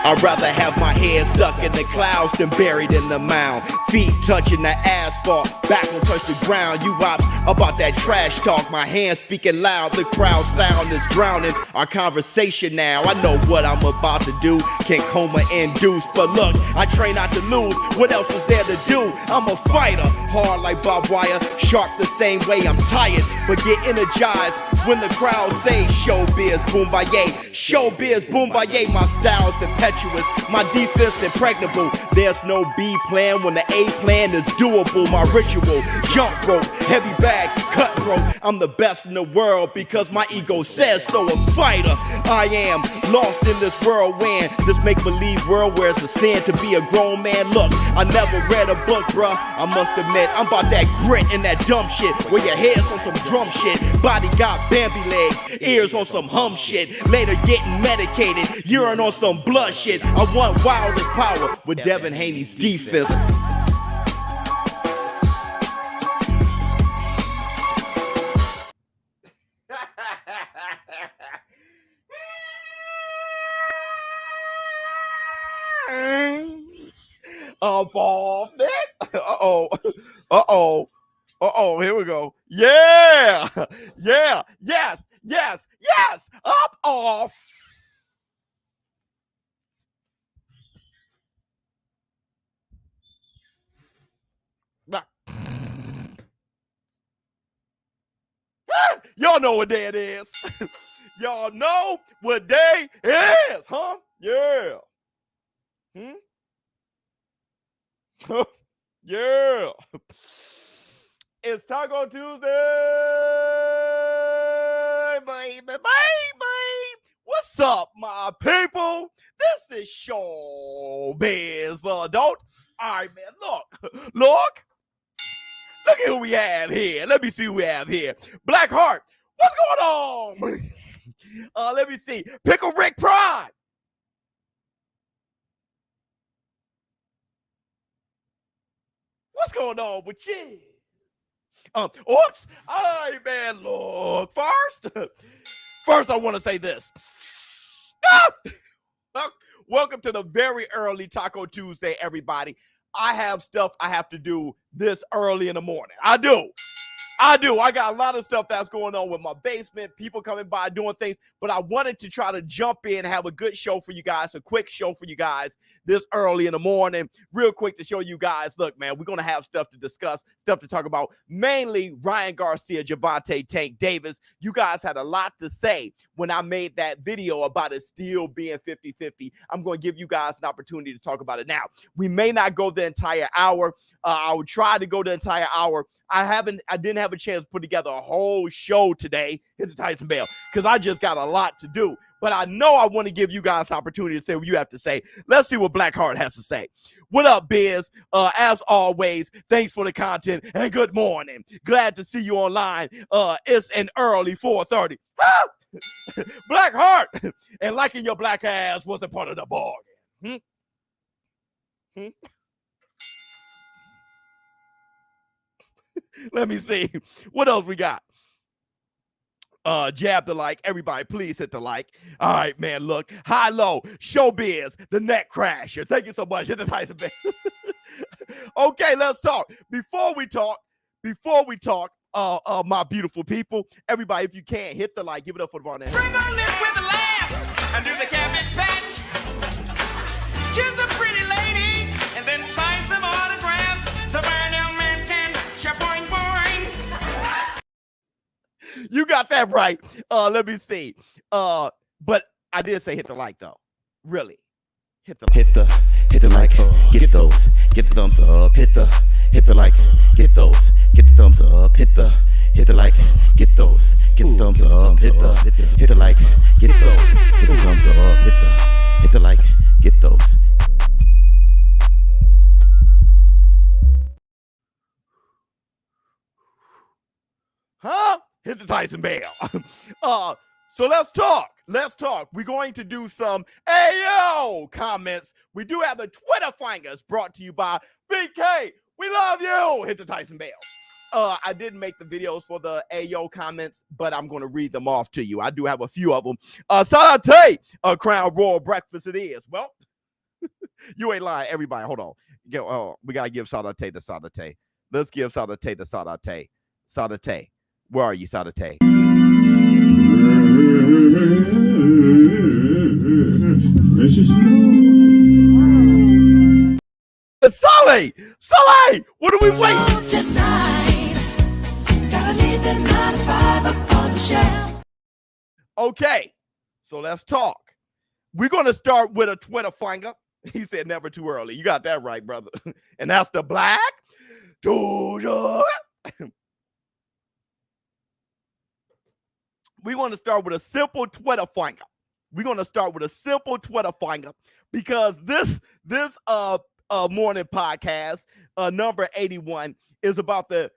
I'd rather have my head stuck in the clouds than buried in the mound. Feet touching the asphalt, back will touch the ground. You ops about that trash talk, my hands speaking loud. The crowd sound is drowning our conversation now. I know what I'm about to do, can't coma induce. But look, I train not to lose, what else is there to do? I'm a fighter, hard like barbed wire, sharp the same way. I'm tired, but get energized when the crowd say showbiz boombaye. Showbiz boombaye, my style's impetuous, my defense impregnable. There's no B plan when the A plan is doable. My ritual, jump rope, heavy bag, cutthroat. I'm the best in the world because my ego says so. A fighter, I am lost in this whirlwind, this make-believe world where it's a sin to be a grown man. Look, I never read a book, bruh. I must admit, I'm about that grit and that dumb shit where your head's on some drum shit, body got Bambi legs, ears on some hum shit, later getting medicated, urine on some blood shit. I want wildest power with Devin Haney's defense. Ball net. Uh-oh, here we go. Yeah, yes, up off. Y'all know what day it is. Y'all know what day it is, huh? Yeah. Yeah. It's Taco Tuesday, baby. What's up, my people? This is ShowBizz The Adult. All right, man, look at who we have here. Let me see who we have here. Blackheart, what's going on? Let me see. Pickle Rick Pride. What's going on with you? Oops. All right, man. Look, first I want to say this. Welcome to the very early Taco Tuesday, everybody. I have stuff I have to do this early in the morning. I do. I got a lot of stuff that's going on with my basement, people coming by doing things, but I wanted to try to jump in, have a good show for you guys, a quick show for you guys this early in the morning, real quick to show you guys, look, man, we're going to have stuff to discuss, stuff to talk about, mainly Ryan Garcia, Javante Tank Davis. You guys had a lot to say when I made that video about it still being 50-50. I'm going to give you guys an opportunity to talk about it now. We may not go the entire hour. I would try to go the entire hour. I didn't have a chance to put together a whole show today, hit the Tyson Bell, because I just got a lot to do. But I know I want to give you guys an opportunity to say what you have to say. Let's see what Blackheart has to say. What up, Biz? As always, thanks for the content and good morning. Glad to see you online. It's an early 4:30. Blackheart, and liking your black ass wasn't part of the bargain. Let me see. What else we got? Jab the like. Everybody, please hit the like. All right, man, look. High, low. ShowBizz, the net crasher. Thank you so much. Hit the Tyson Bell. Okay, let's talk. Before we talk, my beautiful people, everybody, if you can, hit the like. Give it up for the Varnett. Bring on this with a laugh and do the cabbage patch. Kiss a pretty lady and then sign some autographs. The burn young man can shapoing boing. You got that right. Let me see. But I did say hit the like though. Really. Hit the like. Get those. Get the thumbs up. Hit the like. Get those. Get the thumbs up. Hit the like. Get those. Get the thumbs up. Hit the like. Get those. Hit the thumbs up. Hit the like. Get those. Huh? Hit the Tyson Bell. So let's talk. We're going to do some AO comments. We do have the Twitter fingers brought to you by BK. We love you. Hit the Tyson Bell. I didn't make the videos for the AO comments, but I'm going to read them off to you. I do have a few of them. Shout out to Crown Royal Breakfast it is. Well, You ain't lying. Everybody, hold on. We got to give Sadate to Sadate. Let's give Sadate to Sadate. Sadate. Where are you, Sadate? Saleh, what are we waiting? Okay, so let's talk. We're going to start with a Twitter finger. He said never too early. You got that right, brother. And that's the Black Doja. We're going to start with a simple Twitter finger. We're going to start with a simple Twitter finger because this morning podcast, number 81, is about the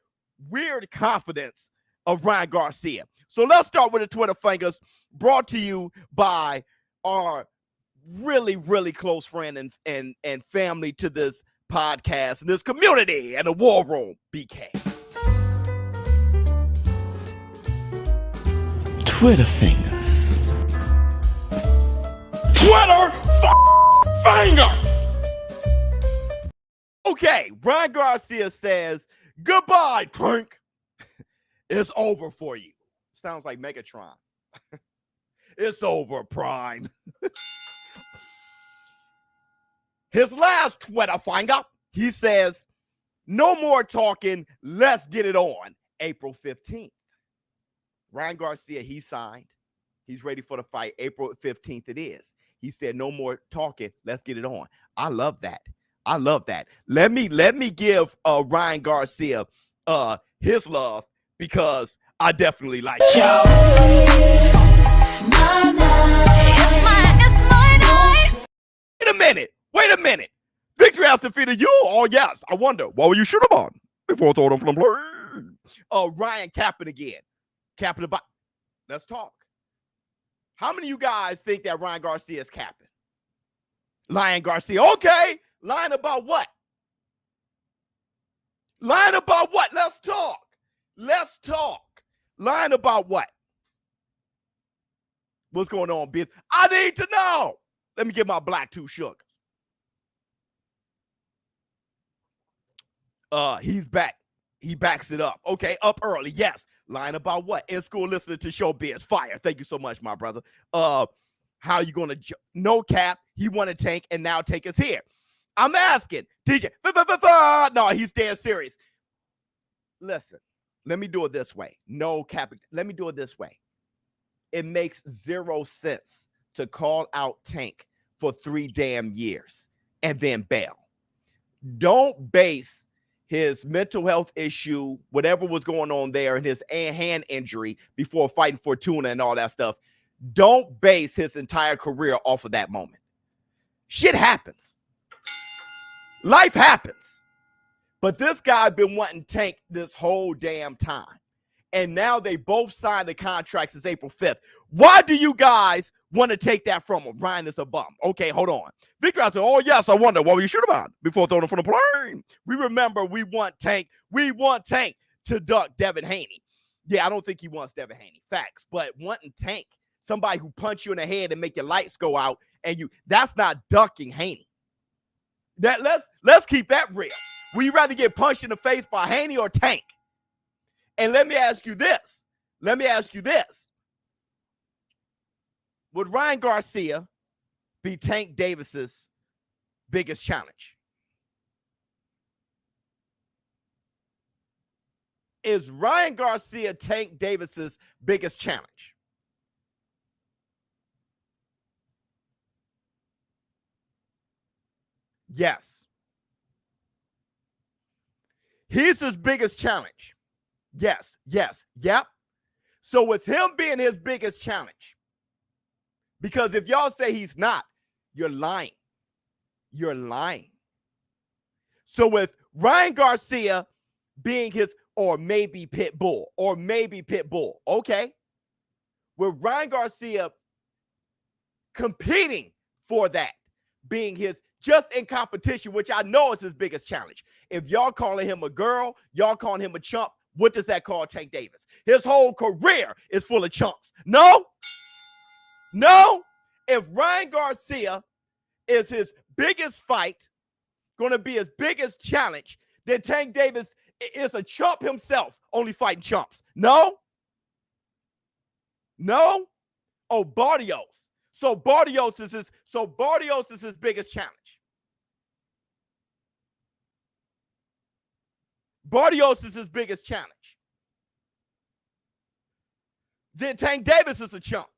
weird confidence of Ryan Garcia. So let's start with the Twitter fingers, brought to you by our really, really close friend and family to this podcast and this community and the war room, BK. Twitter fingers. Twitter fingers. Okay, Ryan Garcia says, goodbye, Tank. It's over for you. Sounds like Megatron. It's over, Prime. His last Twitter finger, he says, no more talking, let's get it on, April 15th. Ryan Garcia, he signed. He's ready for the fight. April 15th it is. He said, no more talking, let's get it on. I love that. I love that. Let me give Ryan Garcia his love because I definitely like it. Wait a minute. Victory has defeated you. Oh, yes. I wonder, what were you shoot him on before throwing him from the plane? Ryan capping again. Capping about. Let's talk. How many of you guys think that Ryan Garcia is capping? Ryan Garcia. Okay. Lying about what? Lying about what? Let's talk. Let's talk. Lying about what? What's going on, bitch? I need to know. Let me get my black two sugars. He's back. He backs it up. Okay, up early. Yes. Lying about what? In school listening to ShowBizz. Fire. Thank you so much, my brother. How you gonna no cap? He won a Tank, and now Tank is here. I'm asking, DJ. No, he's dead serious. Listen, let me do it this way. No cap. Let me do it this way. It makes zero sense to call out Tank for 3 damn years and then bail. Don't base his mental health issue, whatever was going on there, and his hand injury before fighting Fortuna and all that stuff. Don't base his entire career off of that moment. Shit happens. Life happens. But this guy been wanting Tank this whole damn time. And now they both signed the contract since April 5th. Why do you guys want to take that from him? Ryan is a bum. Okay, hold on. Victor, I said, oh, yes, I wonder what were you shoot about before throwing him from the plane? We remember we want Tank to duck Devin Haney. Yeah, I don't think he wants Devin Haney. Facts. But wanting Tank, somebody who punch you in the head and make your lights go out, and that's not ducking Haney. Let's keep that real. Would you rather get punched in the face by Haney or Tank? And let me ask you this. Would Ryan Garcia be Tank Davis's biggest challenge? Is Ryan Garcia Tank Davis's biggest challenge? Yes. He's his biggest challenge. Yes. Yep. So with him being his biggest challenge, because if y'all say he's not, you're lying. You're lying. So with Ryan Garcia being his, or maybe Pitbull, okay. With Ryan Garcia competing for that, being his, just in competition, which I know is his biggest challenge. If y'all calling him a girl, y'all calling him a chump, what does that call Tank Davis? His whole career is full of chumps. No. If Ryan Garcia is his biggest fight, going to be his biggest challenge, then Tank Davis is a chump himself, only fighting chumps. No? No? Oh, Barrios. So Barrios is his biggest challenge. Barrios is his biggest challenge. Then Tank Davis is a chump.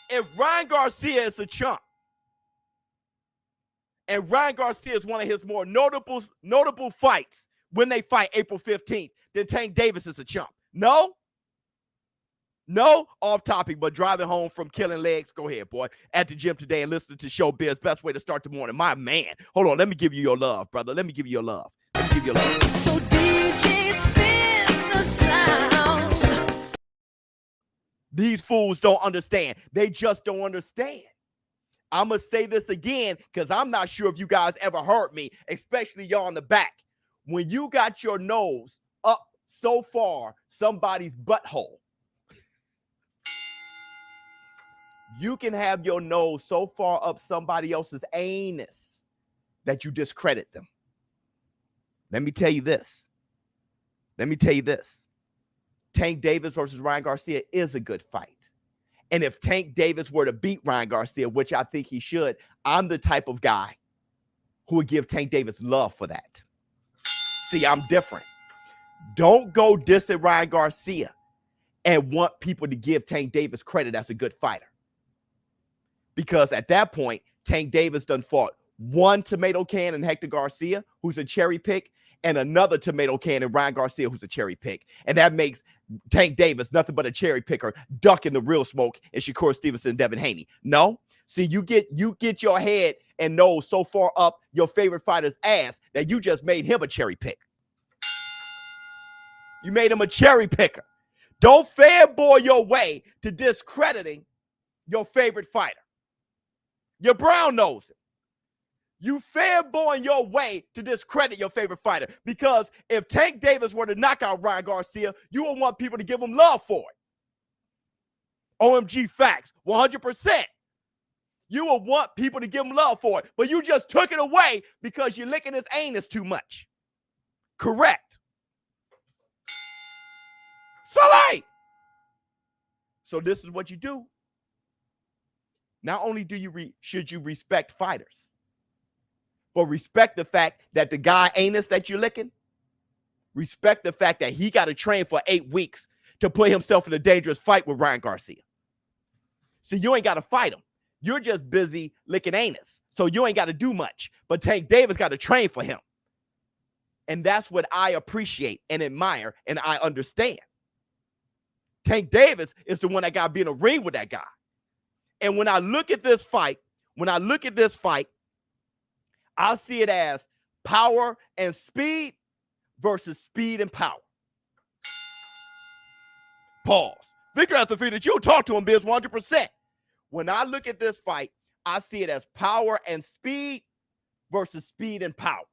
If Ryan Garcia is a chump, and Ryan Garcia is one of his more notable fights when they fight April 15th, then Tank Davis is a chump. No? No? Off topic, but driving home from killing legs, go ahead, boy. At the gym today and listening to ShowBizz, best way to start the morning. My man. Hold on, let me give you your love, brother. Let me give you your love. Let me give you your love. So DJ spin the sound. These fools don't understand. They just don't understand. I'm going to say this again because I'm not sure if you guys ever heard me, especially y'all in the back. When you got your nose up so far somebody's butthole, you can have your nose so far up somebody else's anus that you discredit them. Let me tell you this. Tank Davis versus Ryan Garcia is a good fight. And if Tank Davis were to beat Ryan Garcia, which I think he should, I'm the type of guy who would give Tank Davis love for that. See, I'm different. Don't go dissing Ryan Garcia and want people to give Tank Davis credit as a good fighter. Because at that point, Tank Davis done fought one tomato can in Hector Garcia, who's a cherry pick, and another tomato can in Ryan Garcia, who's a cherry pick. And that makes Tank Davis nothing but a cherry picker, ducking the real smoke, and Shakur Stevenson and Devin Haney. No. See, you get your head and nose so far up your favorite fighter's ass that you just made him a cherry pick. You made him a cherry picker. Don't fanboy your way to discrediting your favorite fighter. You're brown nosing. You fanboying your way to discredit your favorite fighter. Because if Tank Davis were to knock out Ryan Garcia, you would want people to give him love for it. OMG facts, 100%. You would want people to give him love for it. But you just took it away because you're licking his anus too much. Correct. So this is what you do. Not only should you respect fighters, but respect the fact that the guy anus that you're licking, respect the fact that he got to train for 8 weeks to put himself in a dangerous fight with Ryan Garcia. See, you ain't got to fight him. You're just busy licking anus. So you ain't got to do much. But Tank Davis got to train for him. And that's what I appreciate and admire and I understand. Tank Davis is the one that got to be in a ring with that guy. And when I look at this fight, I see it as power and speed versus speed and power. Pause. Victor has defeated you. Talk to him, Biz, 100%. When I look at this fight, I see it as power and speed versus speed and power.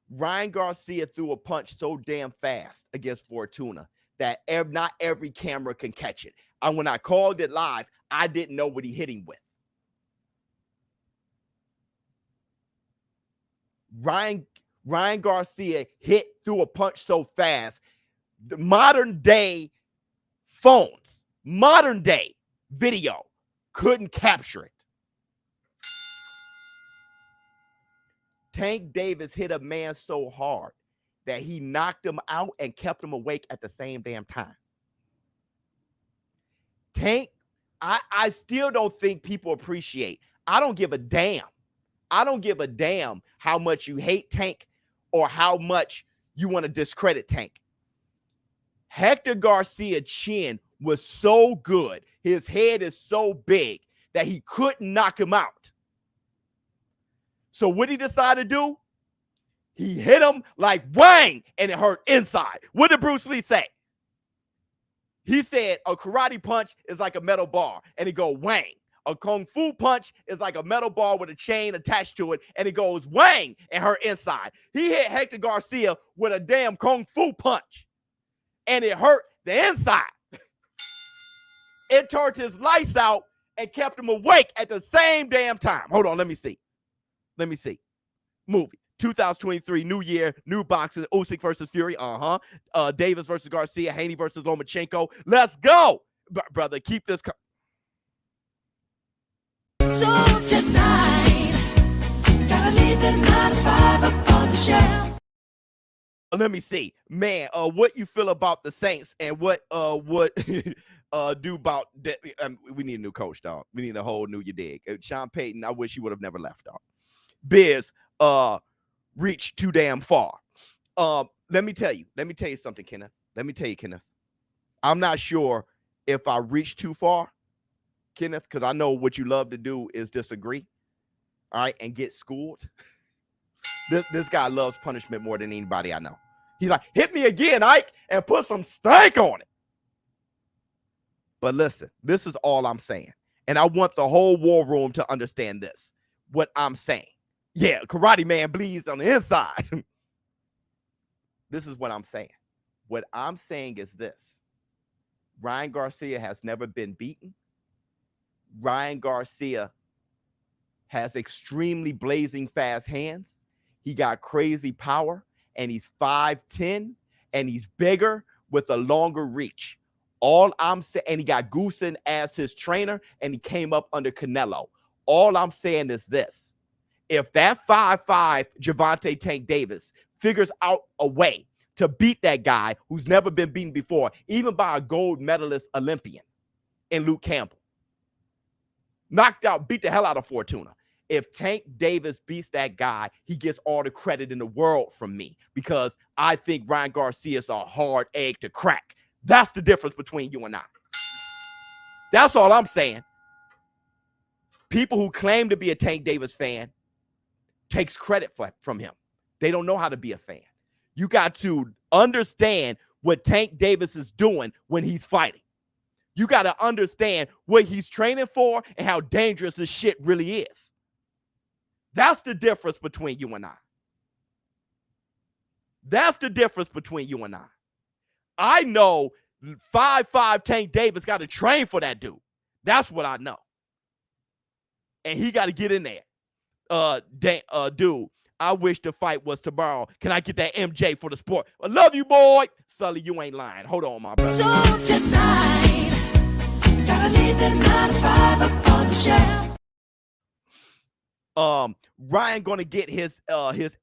Ryan Garcia threw a punch so damn fast against Fortuna that not every camera can catch it. And when I called it live, I didn't know what he hit him with. Ryan Garcia threw a punch so fast, the modern day phones, modern day video couldn't capture it. Tank Davis hit a man so hard that he knocked him out and kept him awake at the same damn time. Tank, I still don't think people appreciate. I don't give a damn. I don't give a damn how much you hate Tank or how much you want to discredit Tank. Hector Garcia's chin was so good, his head is so big that he couldn't knock him out. So what did he decide to do? He hit him like whang, and it hurt inside. What did Bruce Lee say? He said a karate punch is like a metal bar, and it goes whang. A kung fu punch is like a metal bar with a chain attached to it, and it goes whang and hurt inside. He hit Hector Garcia with a damn kung fu punch, and it hurt the inside. It turned his lights out and kept him awake at the same damn time. Hold on, let me see. Movie. 2023, new year, new boxing, Usyk versus Fury, Davis versus Garcia, Haney versus Lomachenko. Let's go, brother. Keep this. So tonight, gotta leave the 9 to 5 up on the shelf. Let me see, man. What you feel about the Saints and what do about that? We need a new coach, dog. We need a whole new, you dig? Sean Payton, I wish he would have never left, dog. Biz, reached too damn far. Let me tell you something, Kenneth. Kenneth. I'm not sure if I reached too far, Kenneth, because I know what you love to do is disagree, all right, and get schooled. This guy loves punishment more than anybody I know. He's like, hit me again, Ike, and put some stank on it. But listen, this is all I'm saying. And I want the whole war room to understand this, what I'm saying. Yeah, Karate Man bleeds on the inside. This is what I'm saying. What I'm saying is this. Ryan Garcia has never been beaten. Ryan Garcia has extremely blazing fast hands. He got crazy power, and he's 5'10", and he's bigger with a longer reach. All I'm saying, and he got Goosen as his trainer, and he came up under Canelo. All I'm saying is this. If that 5'5" Gervonta Tank Davis figures out a way to beat that guy who's never been beaten before, even by a gold medalist Olympian in Luke Campbell, knocked out, beat the hell out of Fortuna. If Tank Davis beats that guy, he gets all the credit in the world from me because I think Ryan Garcia is a hard egg to crack. That's the difference between you and I. That's all I'm saying. People who claim to be a Tank Davis fan takes credit from him. They don't know how to be a fan. You got to understand what Tank Davis is doing when he's fighting. You got to understand what he's training for and how dangerous this shit really is. That's the difference between you and I. That's the difference between you and I. I know 5'5" Tank Davis got to train for that dude. That's what I know. And he got to get in there. Dude, I wish the fight was tomorrow. Can I get that MJ for the sport? I love you, boy. Sully, you ain't lying. Hold on, my brother. So tonight, gotta leave the 9 to 5 up on the shelf. Ryan gonna get his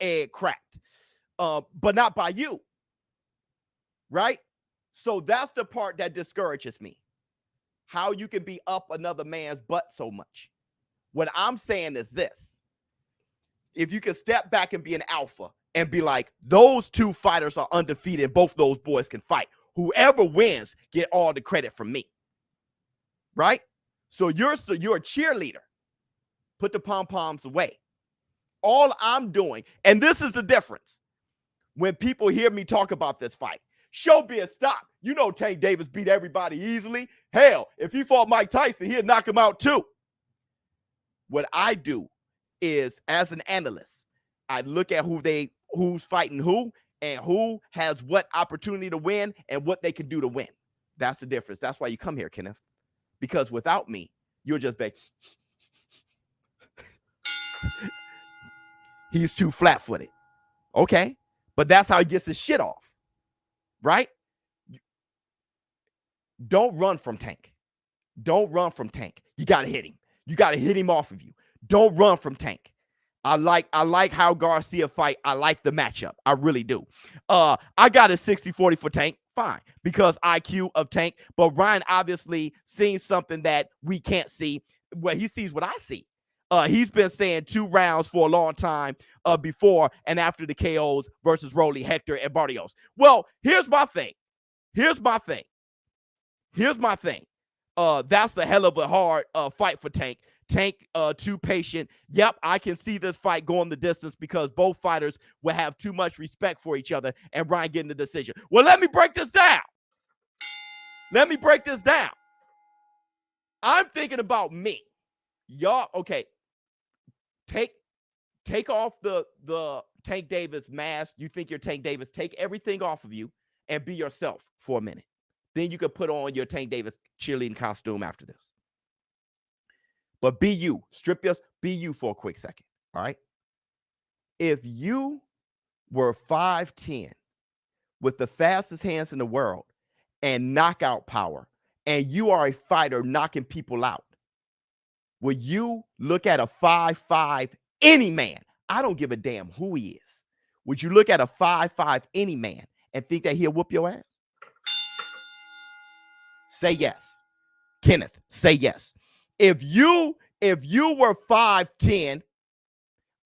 egg cracked, but not by you, right? So that's the part that discourages me. How you can be up another man's butt so much. What I'm saying is this. If you can step back and be an alpha and be like, those two fighters are undefeated and both those boys can fight. Whoever wins, get all the credit from me. Right? So you're a cheerleader. Put the pom-poms away. All I'm doing, and this is the difference. When people hear me talk about this fight, ShowBizz, stop. You know Tank Davis beat everybody easily. Hell, if he fought Mike Tyson, he'd knock him out too. What I do is, as an analyst, I look at who's fighting who and who has what opportunity to win and what they can do to win. That's the difference. That's why you come here, Kenneth. Because without me, you'll just be, he's too flat-footed. Okay, but that's how he gets his shit off, right? Don't run from Tank. Don't run from Tank. You got to hit him. You got to hit him off of you. Don't run from Tank. I like how Garcia fight. I like the matchup. I really do. I got a 60-40 for Tank. Fine. Because IQ of Tank. But Ryan obviously seeing something that we can't see. Well, he sees what I see. He's been saying 2 rounds for a long time before and after the KOs versus Rolly, Hector, and Barrios. Well, here's my thing. That's a hell of a hard fight for Tank. Tank too patient. Yep, I can see this fight going the distance because both fighters will have too much respect for each other and Ryan getting the decision. Well, let me break this down. I'm thinking about me. Y'all, okay. Take off the Tank Davis mask. You think you're Tank Davis. Take everything off of you and be yourself for a minute. then you could put on your Tank Davis cheerleading costume after this. But be you. Be you for a quick second. All right. If you were 5'10" with the fastest hands in the world and knockout power, and you are a fighter knocking people out, will you look at a 5'5" any man? I don't give a damn who he is. Would you look at a 5'5" any man and think that he'll whoop your ass? Say yes. Kenneth, say yes. If you were 5'10",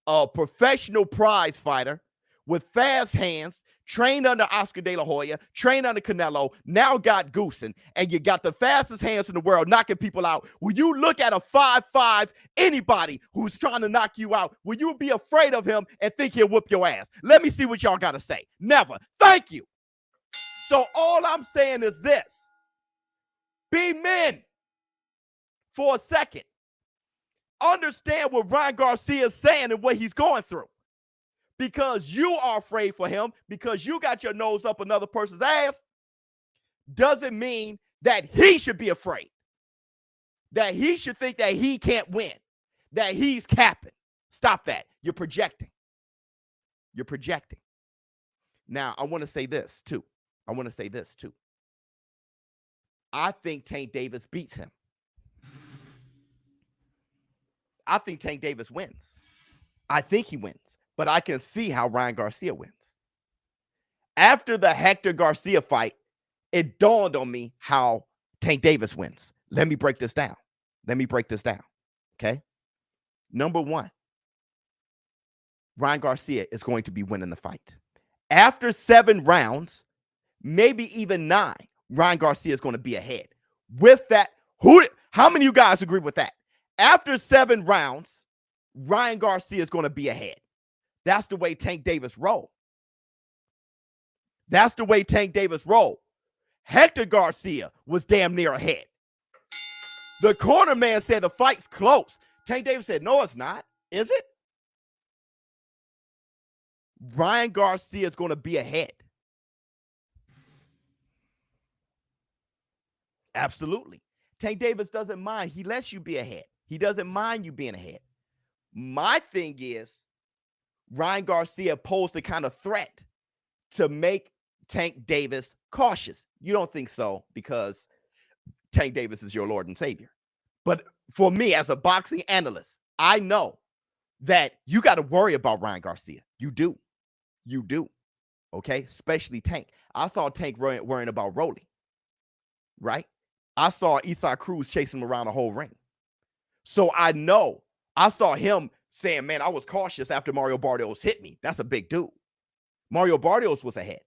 a professional prize fighter with fast hands, trained under Oscar De La Hoya, trained under Canelo, now got Goosen, and you got the fastest hands in the world knocking people out, will you look at a 5'5" anybody who's trying to knock you out? Will you be afraid of him and think he'll whoop your ass? Let me see what y'all got to say. Never. Thank you. So all I'm saying is this. Be men for a second. Understand what Ryan Garcia is saying and what he's going through. Because you are afraid for him, because you got your nose up another person's ass, doesn't mean that he should be afraid. That he should think that he can't win. That he's capping. Stop that. You're projecting. You're projecting. Now, I want to say this too. I think Tank Davis beats him. I think Tank Davis wins. I think he wins. But I can see how Ryan Garcia wins. After the Hector Garcia fight, it dawned on me how Tank Davis wins. Let me break this down. Okay? Number one, Ryan Garcia is going to be winning the fight. After 7 rounds, maybe even 9, Ryan Garcia is going to be ahead. With that, how many of you guys agree with that? After 7 rounds, Ryan Garcia is going to be ahead. That's the way Tank Davis roll. Hector Garcia was damn near ahead. The corner man said the fight's close. Tank Davis said, no, it's not. Is it? Ryan Garcia is going to be ahead. Absolutely. Tank Davis doesn't mind. He lets you be ahead. He doesn't mind you being ahead. My thing is, Ryan Garcia posed the kind of threat to make Tank Davis cautious. You don't think so because Tank Davis is your Lord and Savior. But for me, as a boxing analyst, I know that you got to worry about Ryan Garcia. You do. Okay? Especially Tank. I saw Tank worrying about Rolly. Right? I saw Isai Cruz chasing him around the whole ring. So I know. I saw him saying, man, I was cautious after Mario Barrios hit me. That's a big dude. Mario Barrios was ahead.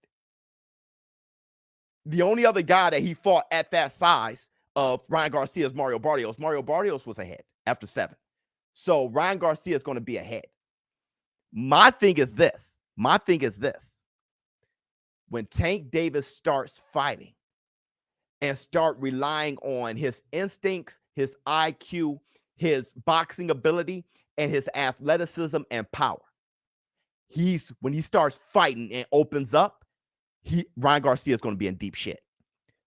The only other guy that he fought at that size of Ryan Garcia is Mario Barrios. Mario Barrios was ahead after 7. So Ryan Garcia is going to be ahead. My thing is this. When Tank Davis starts fighting and start relying on his instincts, his IQ, his boxing ability, and his athleticism and power, when he starts fighting and opens up, Ryan Garcia is going to be in deep shit.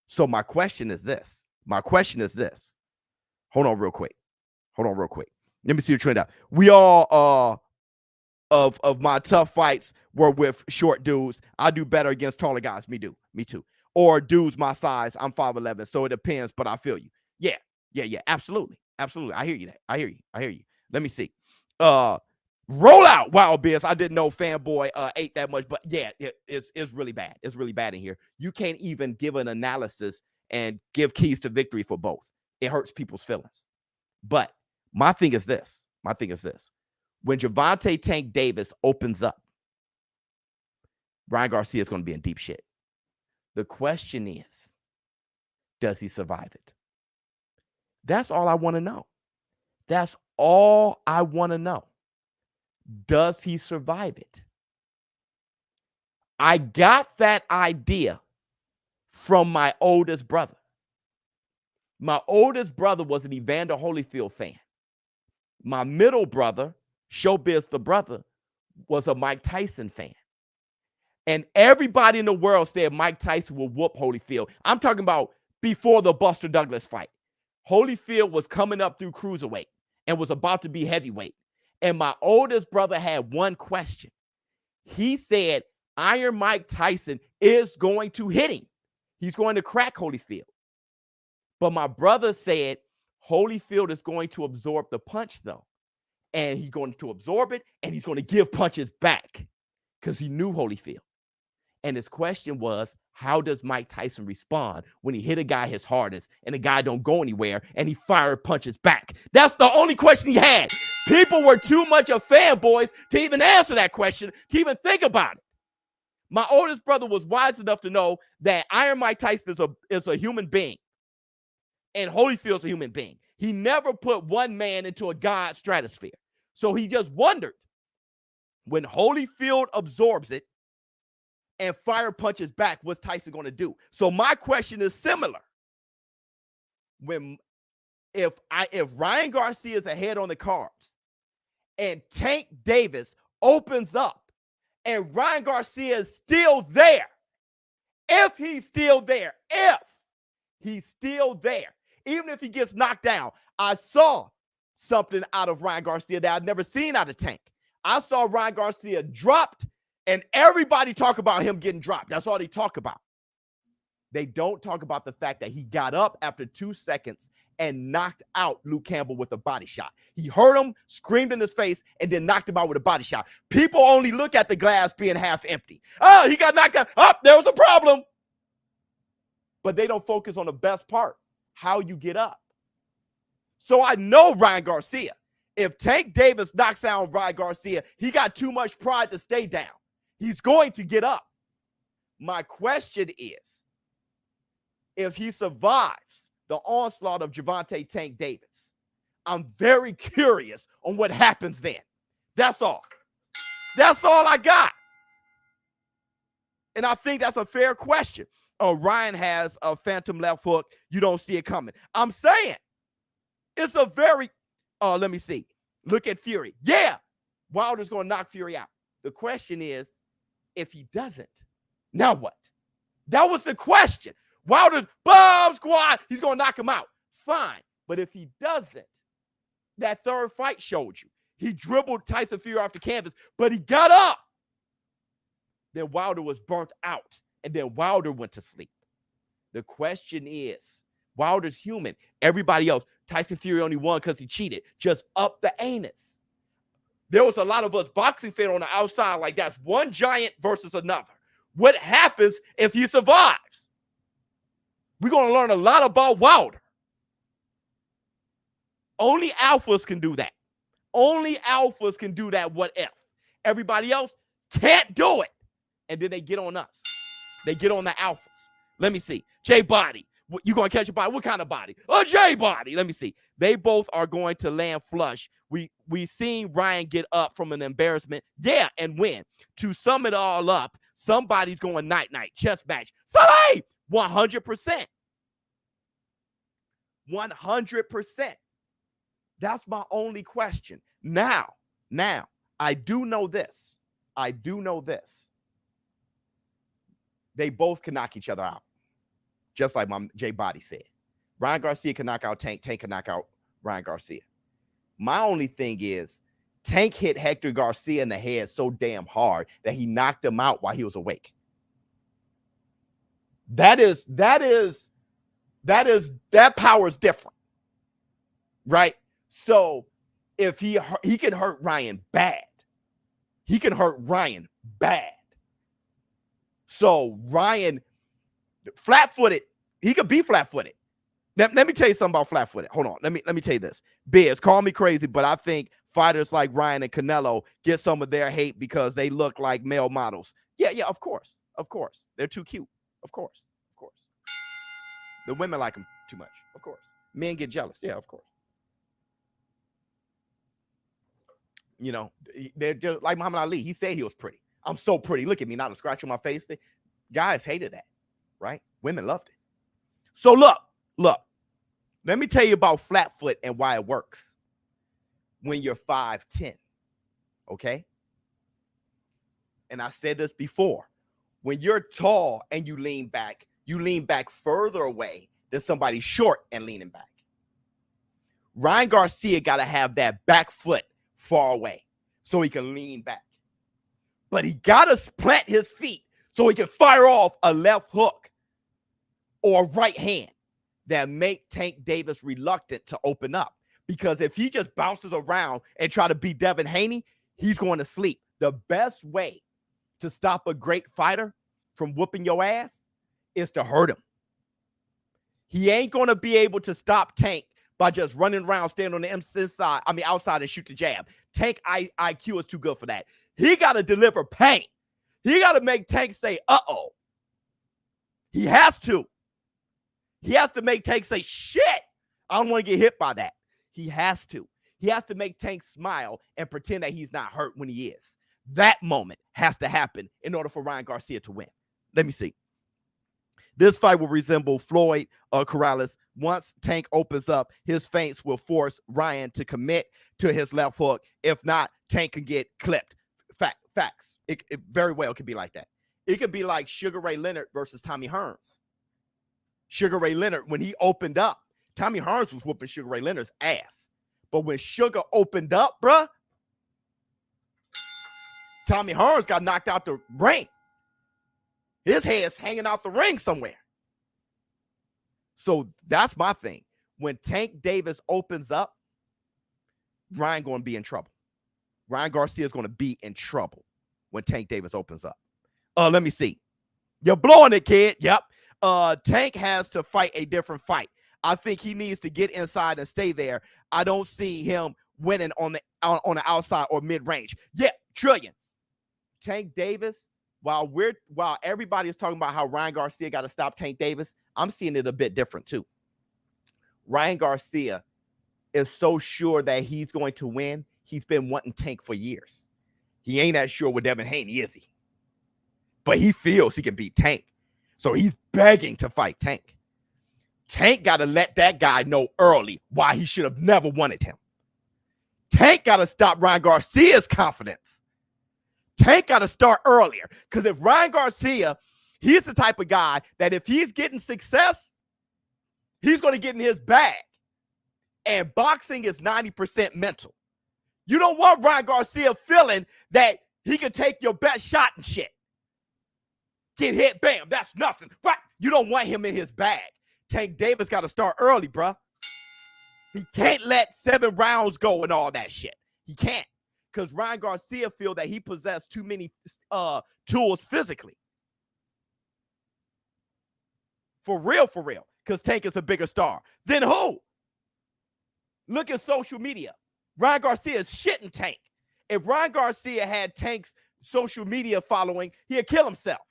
So my question is this. Hold on real quick. Let me see the trend out. We all of my tough fights were with short dudes. I do better against taller guys. Me too. Or dudes my size. I'm 5'11", so it depends, but I feel you. Yeah. Absolutely. I hear you. Let me see. Roll out, Wild Biz. I didn't know Fanboy ate that much, but yeah, it's really bad. It's really bad in here. You can't even give an analysis and give keys to victory for both. It hurts people's feelings. But my thing is this. When Gervonta Tank Davis opens up, Ryan Garcia is going to be in deep shit. The question is, does he survive it? That's all I want to know. Does he survive it? I got that idea from my oldest brother. My oldest brother was an Evander Holyfield fan. My middle brother, ShowBizz the brother, was a Mike Tyson fan. And everybody in the world said Mike Tyson will whoop Holyfield. I'm talking about before the Buster Douglas fight. Holyfield was coming up through cruiserweight and was about to be heavyweight. And my oldest brother had one question. He said Iron Mike Tyson is going to hit him. He's going to crack Holyfield. But my brother said Holyfield is going to absorb the punch, though. And he's going to absorb it, and he's going to give punches back because he knew Holyfield. And his question was, how does Mike Tyson respond when he hit a guy his hardest and the guy don't go anywhere and he fired punches back? That's the only question he had. People were too much of fanboys to even answer that question, to even think about it. My oldest brother was wise enough to know that Iron Mike Tyson is a human being and Holyfield's a human being. He never put one man into a God stratosphere. So he just wondered, when Holyfield absorbs it and fire punches back, what's Tyson going to do? So my question is similar. If Ryan Garcia is ahead on the cards and Tank Davis opens up and Ryan Garcia is still there, if he's still there, even if he gets knocked down, I saw something out of Ryan Garcia that I'd never seen out of Tank. I saw Ryan Garcia dropped, and everybody talk about him getting dropped. That's all they talk about. They don't talk about the fact that he got up after 2 seconds and knocked out Luke Campbell with a body shot. He hurt him, screamed in his face, and then knocked him out with a body shot. People only look at the glass being half empty. Oh, he got knocked out. Oh, there was a problem. But they don't focus on the best part, how you get up. So I know Ryan Garcia. If Tank Davis knocks down Ryan Garcia, he got too much pride to stay down. He's going to get up. My question is, if he survives the onslaught of Gervonta Tank Davis, I'm very curious on what happens then. That's all. That's all I got. And I think that's a fair question. Oh, Ryan has a phantom left hook. You don't see it coming. I'm saying it's a very, let me see. Look at Fury. Yeah, Wilder's going to knock Fury out. The question is, if he doesn't, now what? That was the question. Wilder's bomb squad, he's going to knock him out. Fine. But if he doesn't, that third fight showed you. He dribbled Tyson Fury off the canvas, but he got up. Then Wilder was burnt out, and then Wilder went to sleep. The question is, Wilder's human. Everybody else, Tyson Fury only won because he cheated. Just up the anus. There was a lot of us boxing fans on the outside like that's one giant versus another. What happens if he survives? We're going to learn a lot about Wilder. Only alphas can do that. Only alphas can do that what if. Everybody else can't do it. And then they get on us. They get on the alphas. Let me see. J Body. You going to catch a body? What kind of body? A J Body. Let me see. They both are going to land flush. We seen Ryan get up from an embarrassment. Yeah, and win. To sum it all up, somebody's going night-night. Chess match. Somebody! 100%. 100%. That's my only question. Now, I do know this. They both can knock each other out. Just like my J Body said. Ryan Garcia can knock out Tank. Tank can knock out Ryan Garcia. My only thing is Tank hit Hector Garcia in the head so damn hard that he knocked him out while he was awake. That power is different. Right? So if he can hurt Ryan bad. He can hurt Ryan bad. So Ryan flat-footed, he could be flat-footed. Let me tell you something about flat-footed. Hold on. Let me tell you this. Biz, call me crazy, but I think fighters like Ryan and Canelo get some of their hate because they look like male models. Yeah, of course. They're too cute. Of course. The women like them too much. Of course. Men get jealous. Yeah, of course. You know, they're just like Muhammad Ali. He said he was pretty. I'm so pretty. Look at me, not a scratch on my face. Guys hated that, right? Women loved it. So look. Let me tell you about flat foot and why it works when you're 5'10", okay? And I said this before. When you're tall and you lean back further away than somebody short and leaning back. Ryan Garcia got to have that back foot far away so he can lean back. But he got to plant his feet so he can fire off a left hook or right hand that make Tank Davis reluctant to open up. Because if he just bounces around and try to beat Devin Haney, he's going to sleep. The best way to stop a great fighter from whooping your ass is to hurt him. He ain't going to be able to stop Tank by just running around, standing on the inside, outside and shoot the jab. Tank IQ is too good for that. He got to deliver pain. He got to make Tank say, uh-oh. He has to. He has to make Tank say, shit, I don't want to get hit by that. He has to. He has to make Tank smile and pretend that he's not hurt when he is. That moment has to happen in order for Ryan Garcia to win. Let me see. This fight will resemble Floyd Corrales. Once Tank opens up, his feints will force Ryan to commit to his left hook. If not, Tank can get clipped. Facts. It very well could be like that. It could be like Sugar Ray Leonard versus Tommy Hearns. Sugar Ray Leonard, when he opened up, Tommy Hearns was whooping Sugar Ray Leonard's ass. But when Sugar opened up, bruh, Tommy Hearns got knocked out the ring. His head's hanging out the ring somewhere. So that's my thing. When Tank Davis opens up, Ryan going to be in trouble. Ryan Garcia is going to be in trouble when Tank Davis opens up. Let me see. You're blowing it, kid. Yep. Tank has to fight a different fight. I think he needs to get inside and stay there. I don't see him winning on the outside or mid-range. Yeah, Trillion. Tank Davis, while everybody is talking about how Ryan Garcia got to stop Tank Davis, I'm seeing it a bit different too. Ryan Garcia is so sure that he's going to win. He's been wanting Tank for years. He ain't that sure with Devin Haney, is he? But he feels he can beat Tank. So he's begging to fight Tank. Tank got to let that guy know early why he should have never wanted him. Tank got to stop Ryan Garcia's confidence. Tank got to start earlier. Because if Ryan Garcia, he's the type of guy that if he's getting success, he's going to get in his bag. And boxing is 90% mental. You don't want Ryan Garcia feeling that he can take your best shot and shit. Get hit, bam, that's nothing. Right? You don't want him in his bag. Tank Davis got to start early, bruh. He can't let 7 rounds go and all that shit. He can't. Because Ryan Garcia feel that he possessed too many tools physically. For real. Because Tank is a bigger star. Then who? Look at social media. Ryan Garcia is shitting Tank. If Ryan Garcia had Tank's social media following, he'd kill himself.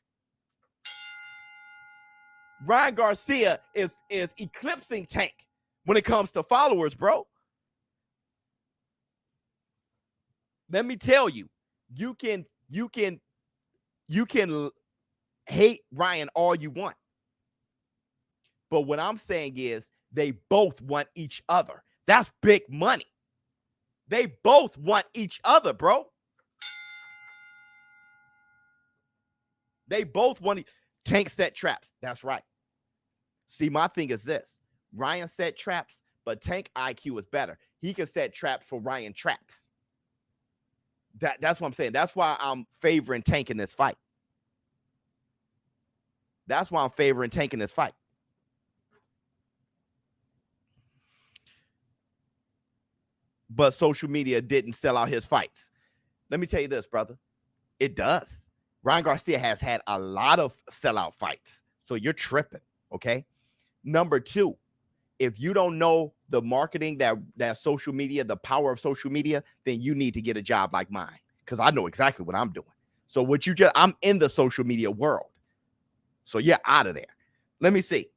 Ryan Garcia is eclipsing Tank when it comes to followers, bro. Let me tell you, you can hate Ryan all you want. But what I'm saying is they both want each other. That's big money. They both want each other, bro. They both want Tank set traps. That's right. See, my thing is this. Ryan set traps, but Tank IQ is better. He can set traps for Ryan traps. That's what I'm saying. That's why I'm favoring Tank in this fight. That's why I'm favoring Tank in this fight. But social media didn't sell out his fights. Let me tell you this, brother. It does. Ryan Garcia has had a lot of sellout fights. So you're tripping, okay? Number 2, if you don't know the marketing that social media, the power of social media, then you need to get a job like mine because I know exactly what I'm doing. So I'm in the social media world. So you're out of there. Let me see.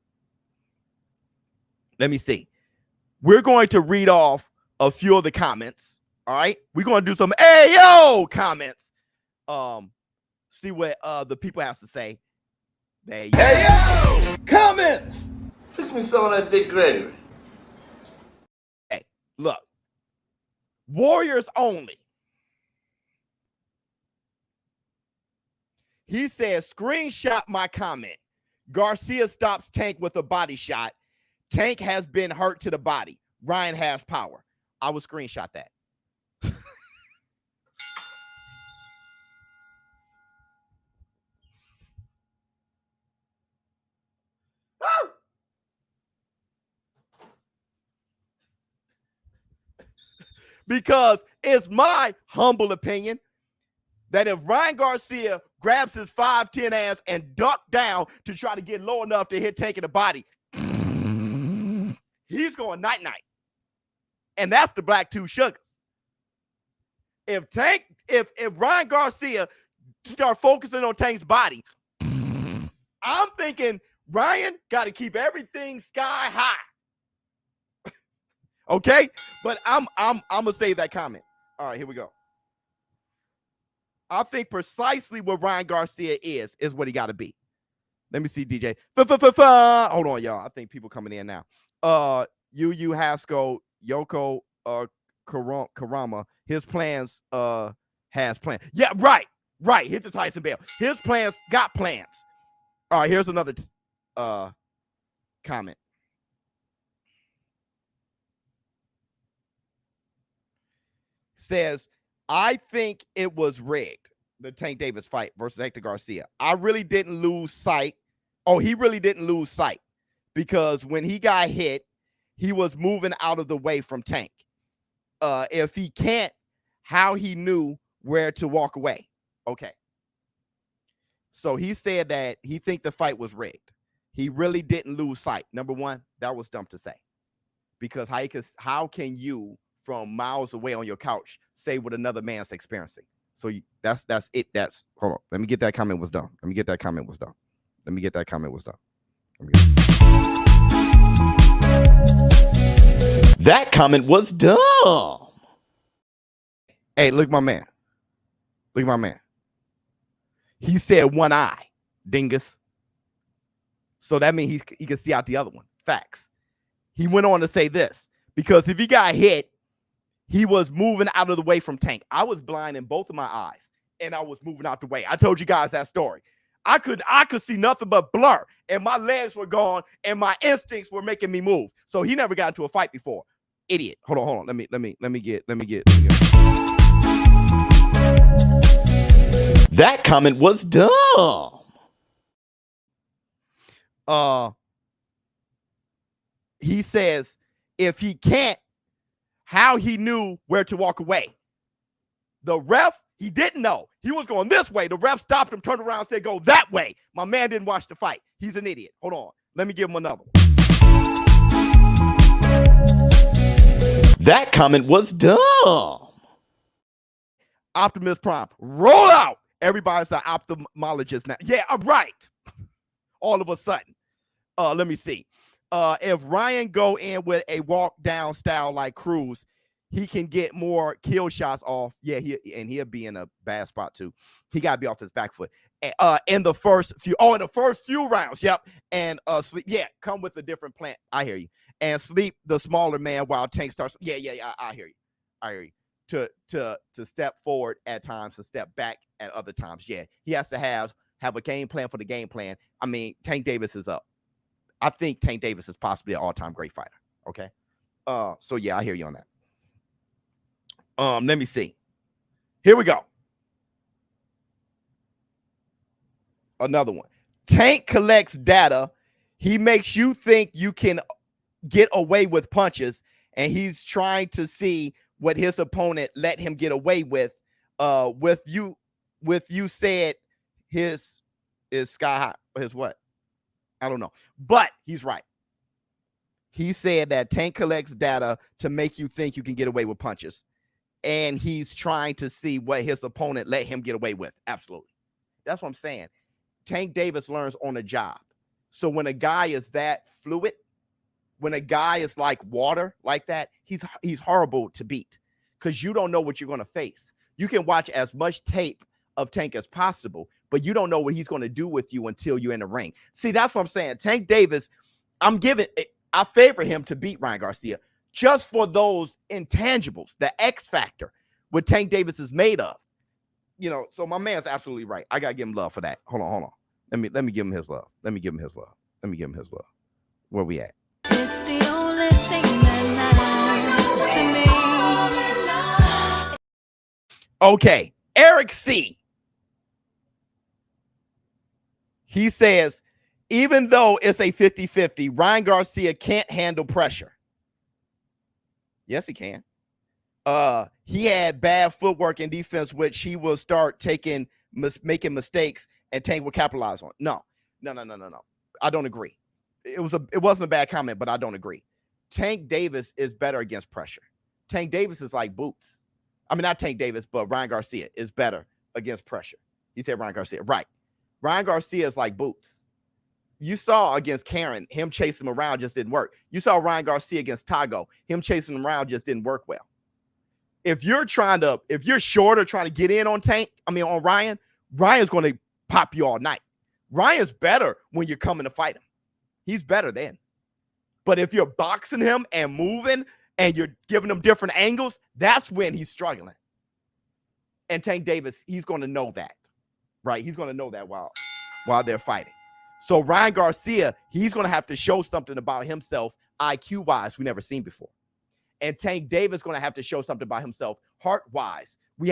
We're going to read off a few of the comments. All right. We're going to do some Ayo comments. See what the people have to say. Ayo comments. Fix me some of that Dick Gregory. Hey, look. Warriors only. He says, screenshot my comment. Garcia stops Tank with a body shot. Tank has been hurt to the body. Ryan has power. I will screenshot that. Because it's my humble opinion that if Ryan Garcia grabs his 5'10" ass and duck down to try to get low enough to hit Tank in the body, he's going night-night. And that's the Black Two Sugars. If Ryan Garcia start focusing on Tank's body, I'm thinking Ryan got to keep everything sky high. Okay? But I'm gonna save that comment. All right, here we go. I think precisely what Ryan Garcia is what he got to be. Let me see, DJ. Hold on, y'all. I think people coming in now. Yu Haskell, Yoko Karama, his plans has plans. Yeah, right. Hit the Tyson Bell. His plans got plans. All right, here's another comment. Says, I think it was rigged, the Tank Davis fight versus Hector Garcia. I really didn't lose sight. Oh, he really didn't lose sight because when he got hit, he was moving out of the way from Tank. If he can't, how he knew where to walk away. Okay. So he said that he think the fight was rigged. He really didn't lose sight. Number one, that was dumb to say. Because how can you from miles away on your couch say what another man's experiencing? So that's it. Hold on. Let me get that comment was done. That comment was done. That comment was dumb. Hey, look, my man. He said one eye, dingus. So that means he can see out the other one. Facts. He went on to say this, because if he got hit, he was moving out of the way from Tank. I was blind in both of my eyes, and I was moving out the way. I told you guys that story. I could see nothing but blur, and my legs were gone, and my instincts were making me move. So he never got into a fight before. Idiot. Hold on. Let me get. That comment was dumb. He says if he can't, how he knew where to walk away. The ref, he didn't know. He was going this way. The ref stopped him, turned around, and said, go that way. My man didn't watch the fight. He's an idiot. Hold on. Let me give him another one. That comment was dumb. Optimus Prime, roll out. Everybody's an ophthalmologist now. Yeah, I'm right. All of a sudden. Let me see. If Ryan go in with a walk down style like Cruz, he can get more kill shots off. Yeah, he'll be in a bad spot too. He got to be off his back foot. In the first few rounds. Yep. And sleep. Yeah, come with a different plan. I hear you. And sleep the smaller man while Tank starts. Yeah. I hear you. To step forward at times, to step back at other times. Yeah, he has to have a game plan for the game plan. I mean, Tank Davis is up. I think Tank Davis is possibly an all-time great fighter. Okay. So yeah, I hear you on that. Let me see. Here we go. Another one. Tank collects data. He makes you think you can get away with punches, and he's trying to see what his opponent let him get away with. With you said his is sky high. His what? I don't know, but he's right. He said that Tank collects data to make you think you can get away with punches, and he's trying to see what his opponent let him get away with. Absolutely. That's what I'm saying. Tank Davis learns on the job. So when a guy is that fluid, when a guy is like water like that, he's horrible to beat because you don't know what you're going to face. You can watch as much tape of Tank as possible, but you don't know what he's going to do with you until you're in the ring. See, that's what I'm saying. Tank Davis, I favor him to beat Ryan Garcia just for those intangibles, the X factor what Tank Davis is made of. you know, so my man's absolutely right. I gotta give him love for that. Hold on. Let me give him his love. Let me give him his love. Where we at? It's the only thing that matters to me. Okay, Eric C. He says, even though it's a 50-50, Ryan Garcia can't handle pressure. Yes, he can. He had bad footwork in defense, which he will start making mistakes, and Tank will capitalize on. No. I don't agree. It wasn't a bad comment, but I don't agree. Tank Davis is better against pressure. Tank Davis is like Boots. I mean, not Tank Davis, but Ryan Garcia is better against pressure. You said Ryan Garcia, right? Ryan Garcia is like Boots. You saw against Karen, him chasing him around just didn't work. You saw Ryan Garcia against Tago, him chasing him around just didn't work well. If you're shorter trying to get in on Ryan, Ryan's going to pop you all night. Ryan's better when you're coming to fight him. He's better then. But if you're boxing him and moving and you're giving him different angles, that's when he's struggling. And Tank Davis, he's going to know that, right? He's going to know that while they're fighting. So Ryan Garcia, he's going to have to show something about himself IQ-wise we never seen before. And Tank Davis going to have to show something about himself heart-wise. We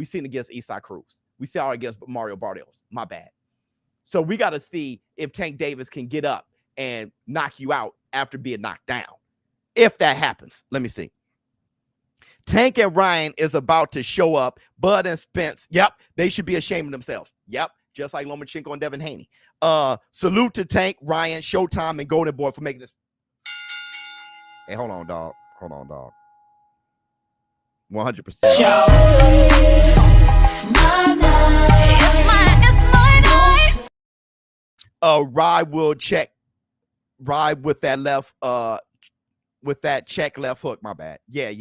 seen against Eastside Cruz. We saw it against Mario Barrios. My bad. So we got to see if Tank Davis can get up and knock you out after being knocked down. If that happens, let me see. Tank and Ryan is about to show up. Bud and Spence, yep, they should be ashamed of themselves. Yep, just like Lomachenko and Devin Haney. Salute to Tank, Ryan, Showtime, and Golden Boy for making this. Hey, hold on, dog. 100%. Ride with that left, with that check left hook. My bad. Yeah,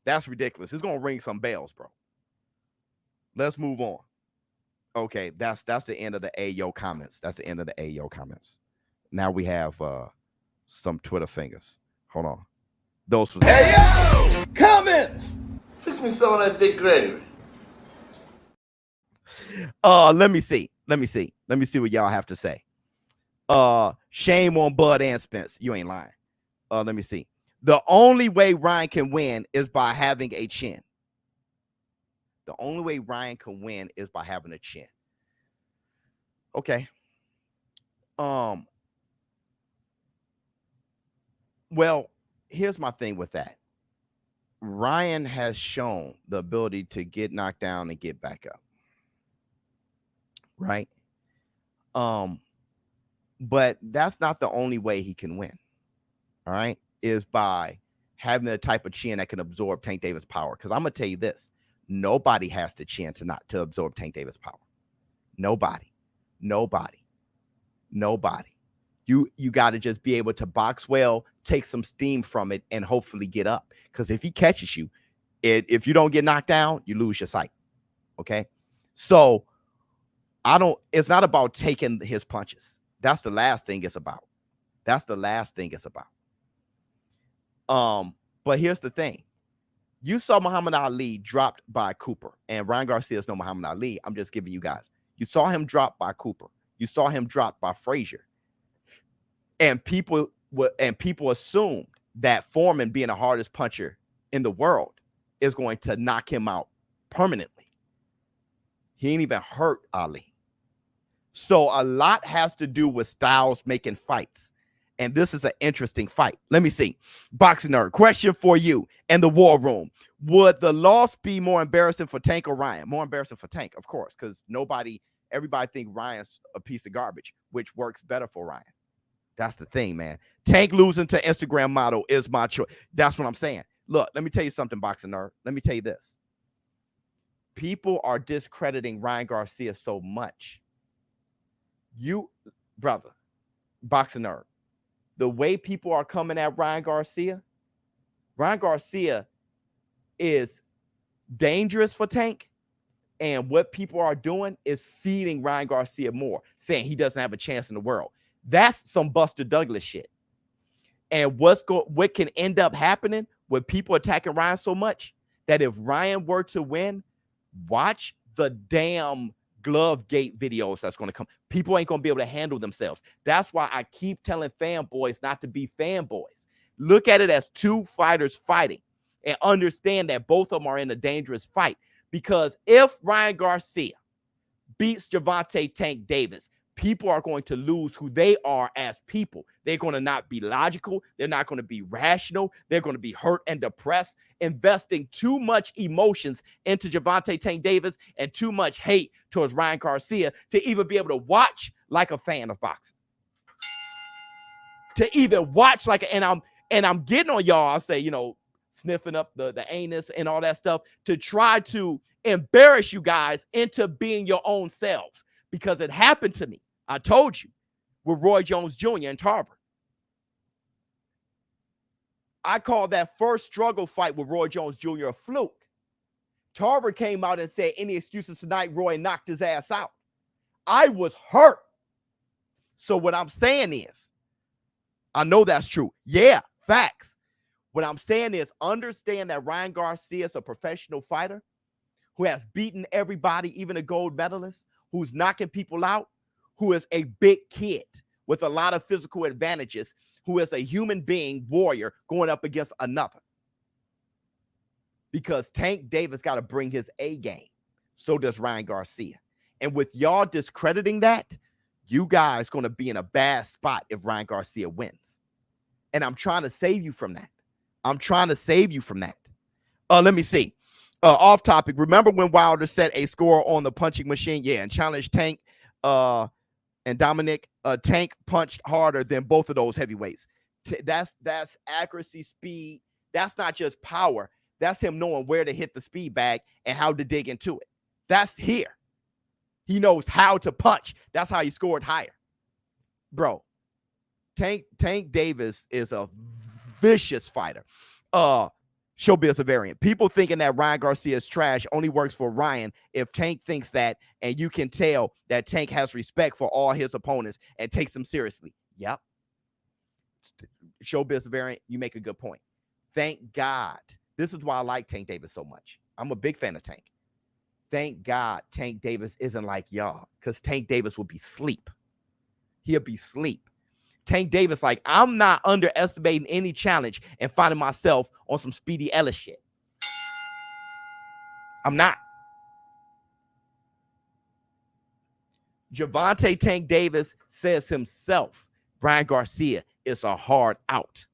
that's ridiculous. It's gonna ring some bells, bro. Let's move on. Okay, that's the end of the Ayo comments. Now we have some Twitter fingers. Hold on. Those was Hey, yo! Comments! Fix me some of that Dick Gregory. Let me see what y'all have to say. Shame on Bud and Spence. You ain't lying. Let me see. The only way Ryan can win is by having a chin. The only way Ryan can win is by having a chin. Okay. Well, here's my thing with that. Ryan has shown the ability to get knocked down and get back up. Right? But that's not the only way he can win. All right? Is by having the type of chin that can absorb Tank Davis' power. Because I'm gonna tell you this: nobody has the chin to absorb Tank Davis' power. Nobody. You got to just be able to box well, take some steam from it, and hopefully get up. Because if he catches you, if you don't get knocked down, you lose your sight. Okay, so it's not about taking his punches. That's the last thing it's about. But here's the thing. You saw Muhammad Ali dropped by Cooper, and Ryan Garcia is no Muhammad Ali. I'm just giving you guys. You saw him drop by Cooper. You saw him drop by Frazier. And people assumed that Foreman, being the hardest puncher in the world, is going to knock him out permanently. He ain't even hurt Ali. So a lot has to do with styles making fights. And this is an interesting fight. Let me see. Boxing Nerd, question for you in the war room. Would the loss be more embarrassing for Tank or Ryan? More embarrassing for Tank, of course, because everybody think Ryan's a piece of garbage, which works better for Ryan. That's the thing, man. Tank losing to Instagram model is my choice. That's what I'm saying. Look, let me tell you something, Boxing Nerd. Let me tell you this. People are discrediting Ryan Garcia so much. You, brother, Boxing Nerd, the way people are coming at Ryan Garcia is dangerous for Tank. And what people are doing is feeding Ryan Garcia more, saying he doesn't have a chance in the world. That's some Buster Douglas shit. And what can end up happening with people attacking Ryan so much that if Ryan were to win, Watch the damn glove gate videos that's going to come. People ain't going to be able to handle themselves. That's why I keep telling fanboys not to be fanboys. Look at it as two fighters fighting and understand that both of them are in a dangerous fight. Because if Ryan Garcia beats Gervonta Tank Davis, people are going to lose who they are as people. They're going to not be logical. They're not going to be rational. They're going to be hurt and depressed, investing too much emotions into Gervonta Tank Davis and too much hate towards Ryan Garcia to even be able to watch like a fan of boxing. To even watch like, and I'm getting on y'all, I'll say, sniffing up the anus and all that stuff to try to embarrass you guys into being your own selves. Because it happened to me. I told you, with Roy Jones Jr. in Tarver. I called that first struggle fight with Roy Jones Jr. a fluke. Tarver came out and said, any excuses tonight, Roy knocked his ass out. I was hurt. So what I'm saying is, I know that's true. Yeah, facts. What I'm saying is, understand that Ryan Garcia is a professional fighter who has beaten everybody, even a gold medalist, who's knocking people out, who is a big kid with a lot of physical advantages, who is a human being warrior going up against another. Because Tank Davis got to bring his A game. So does Ryan Garcia. And with y'all discrediting that, you guys going to be in a bad spot if Ryan Garcia wins. And I'm trying to save you from that. Let me see. Off topic. Remember when Wilder set a score on the punching machine? Yeah, and challenged Tank and Dominic. Tank punched harder than both of those heavyweights. That's accuracy, speed. That's not just power. That's him knowing where to hit the speed bag and how to dig into it. That's here. He knows how to punch. That's how he scored higher. Bro, Tank Davis is a vicious fighter. ShowBizz a variant. People thinking that Ryan Garcia is trash only works for Ryan if Tank thinks that, and you can tell that Tank has respect for all his opponents and takes them seriously. Yep. ShowBizz a variant, you make a good point. Thank God. This is why I like Tank Davis so much. I'm a big fan of Tank. Thank God Tank Davis isn't like y'all, because Tank Davis will be sleep. He'll be sleep. Tank Davis, like, I'm not underestimating any challenge and finding myself on some Speedy Ellis shit. I'm not. Gervonta Tank Davis says himself, Ryan Garcia is a hard out.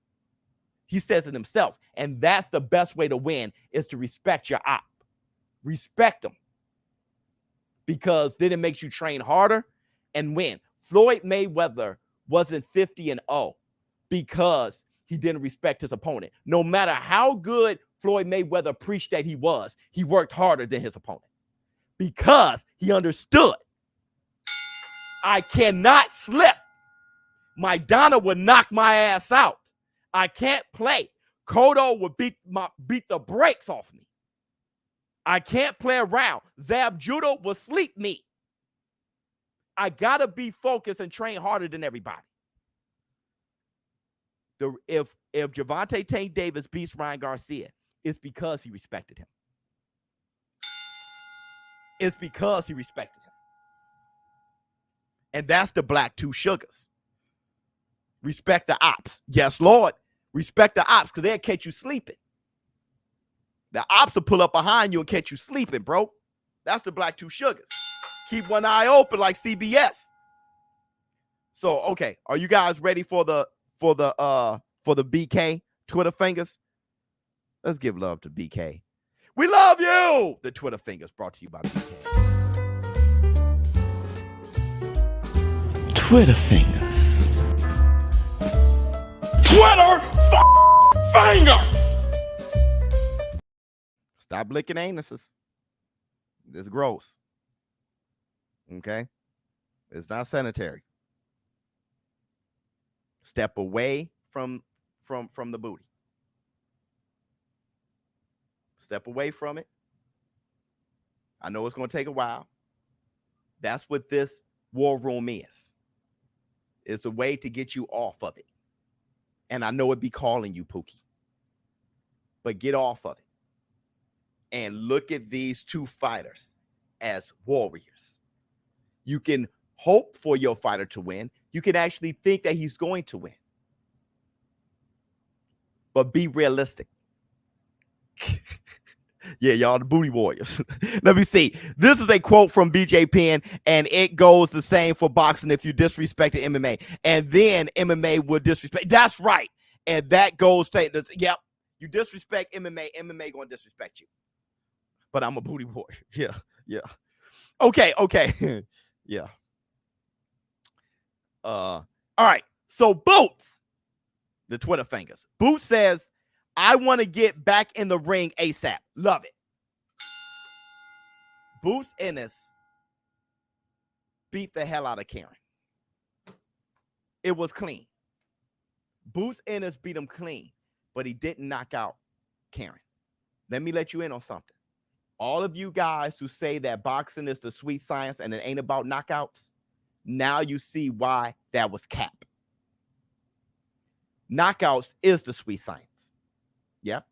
He says it himself. And that's the best way to win, is to respect your op. Respect him. Because then it makes you train harder and win. Floyd Mayweather wasn't 50-0 because he didn't respect his opponent. No matter how good Floyd Mayweather preached that he worked harder than his opponent because he understood. I cannot slip. My Donna would knock my ass out. I can't play. Cotto would beat the brakes off me. I can't play around. Zab Judo will sleep me. I gotta be focused and train harder than everybody. If Gervonta Tank Davis beats Ryan Garcia, it's because he respected him. It's because he respected him. And that's the black two sugars. Respect the ops. Yes, Lord. Respect the ops, because they'll catch you sleeping. The ops will pull up behind you and catch you sleeping, bro. That's the black two sugars. Keep one eye open like CBS. So, okay, are you guys ready for the BK Twitter fingers? Let's give love to BK. We love you. The Twitter fingers brought to you by BK. Twitter fingers. Twitter fingers. Stop licking anuses. This is gross. Okay? It's not sanitary. Step away from the booty. Step away from it. I know it's going to take a while. That's what this war room is. It's a way to get you off of it. And I know it be calling you, Pookie. But get off of it. and look at these two fighters as warriors. You can hope for your fighter to win. You can actually think that he's going to win. But be realistic. Yeah, y'all, the booty warriors. Let me see. This is a quote from BJ Penn, and it goes the same for boxing if you disrespect the MMA. And then MMA will disrespect. That's right. And that goes to, yep, you disrespect MMA, MMA going to disrespect you. But I'm a booty warrior. Yeah, yeah. Okay. Yeah. All right. So Boots, the Twitter fingers. Boots says, I want to get back in the ring ASAP. Love it. Boots Ennis beat the hell out of Karen. It was clean. Boots Ennis beat him clean, but he didn't knock out Karen. Let me let you in on something. All of you guys who say that boxing is the sweet science and it ain't about knockouts, now you see why that was cap. Knockouts is the sweet science. Yep.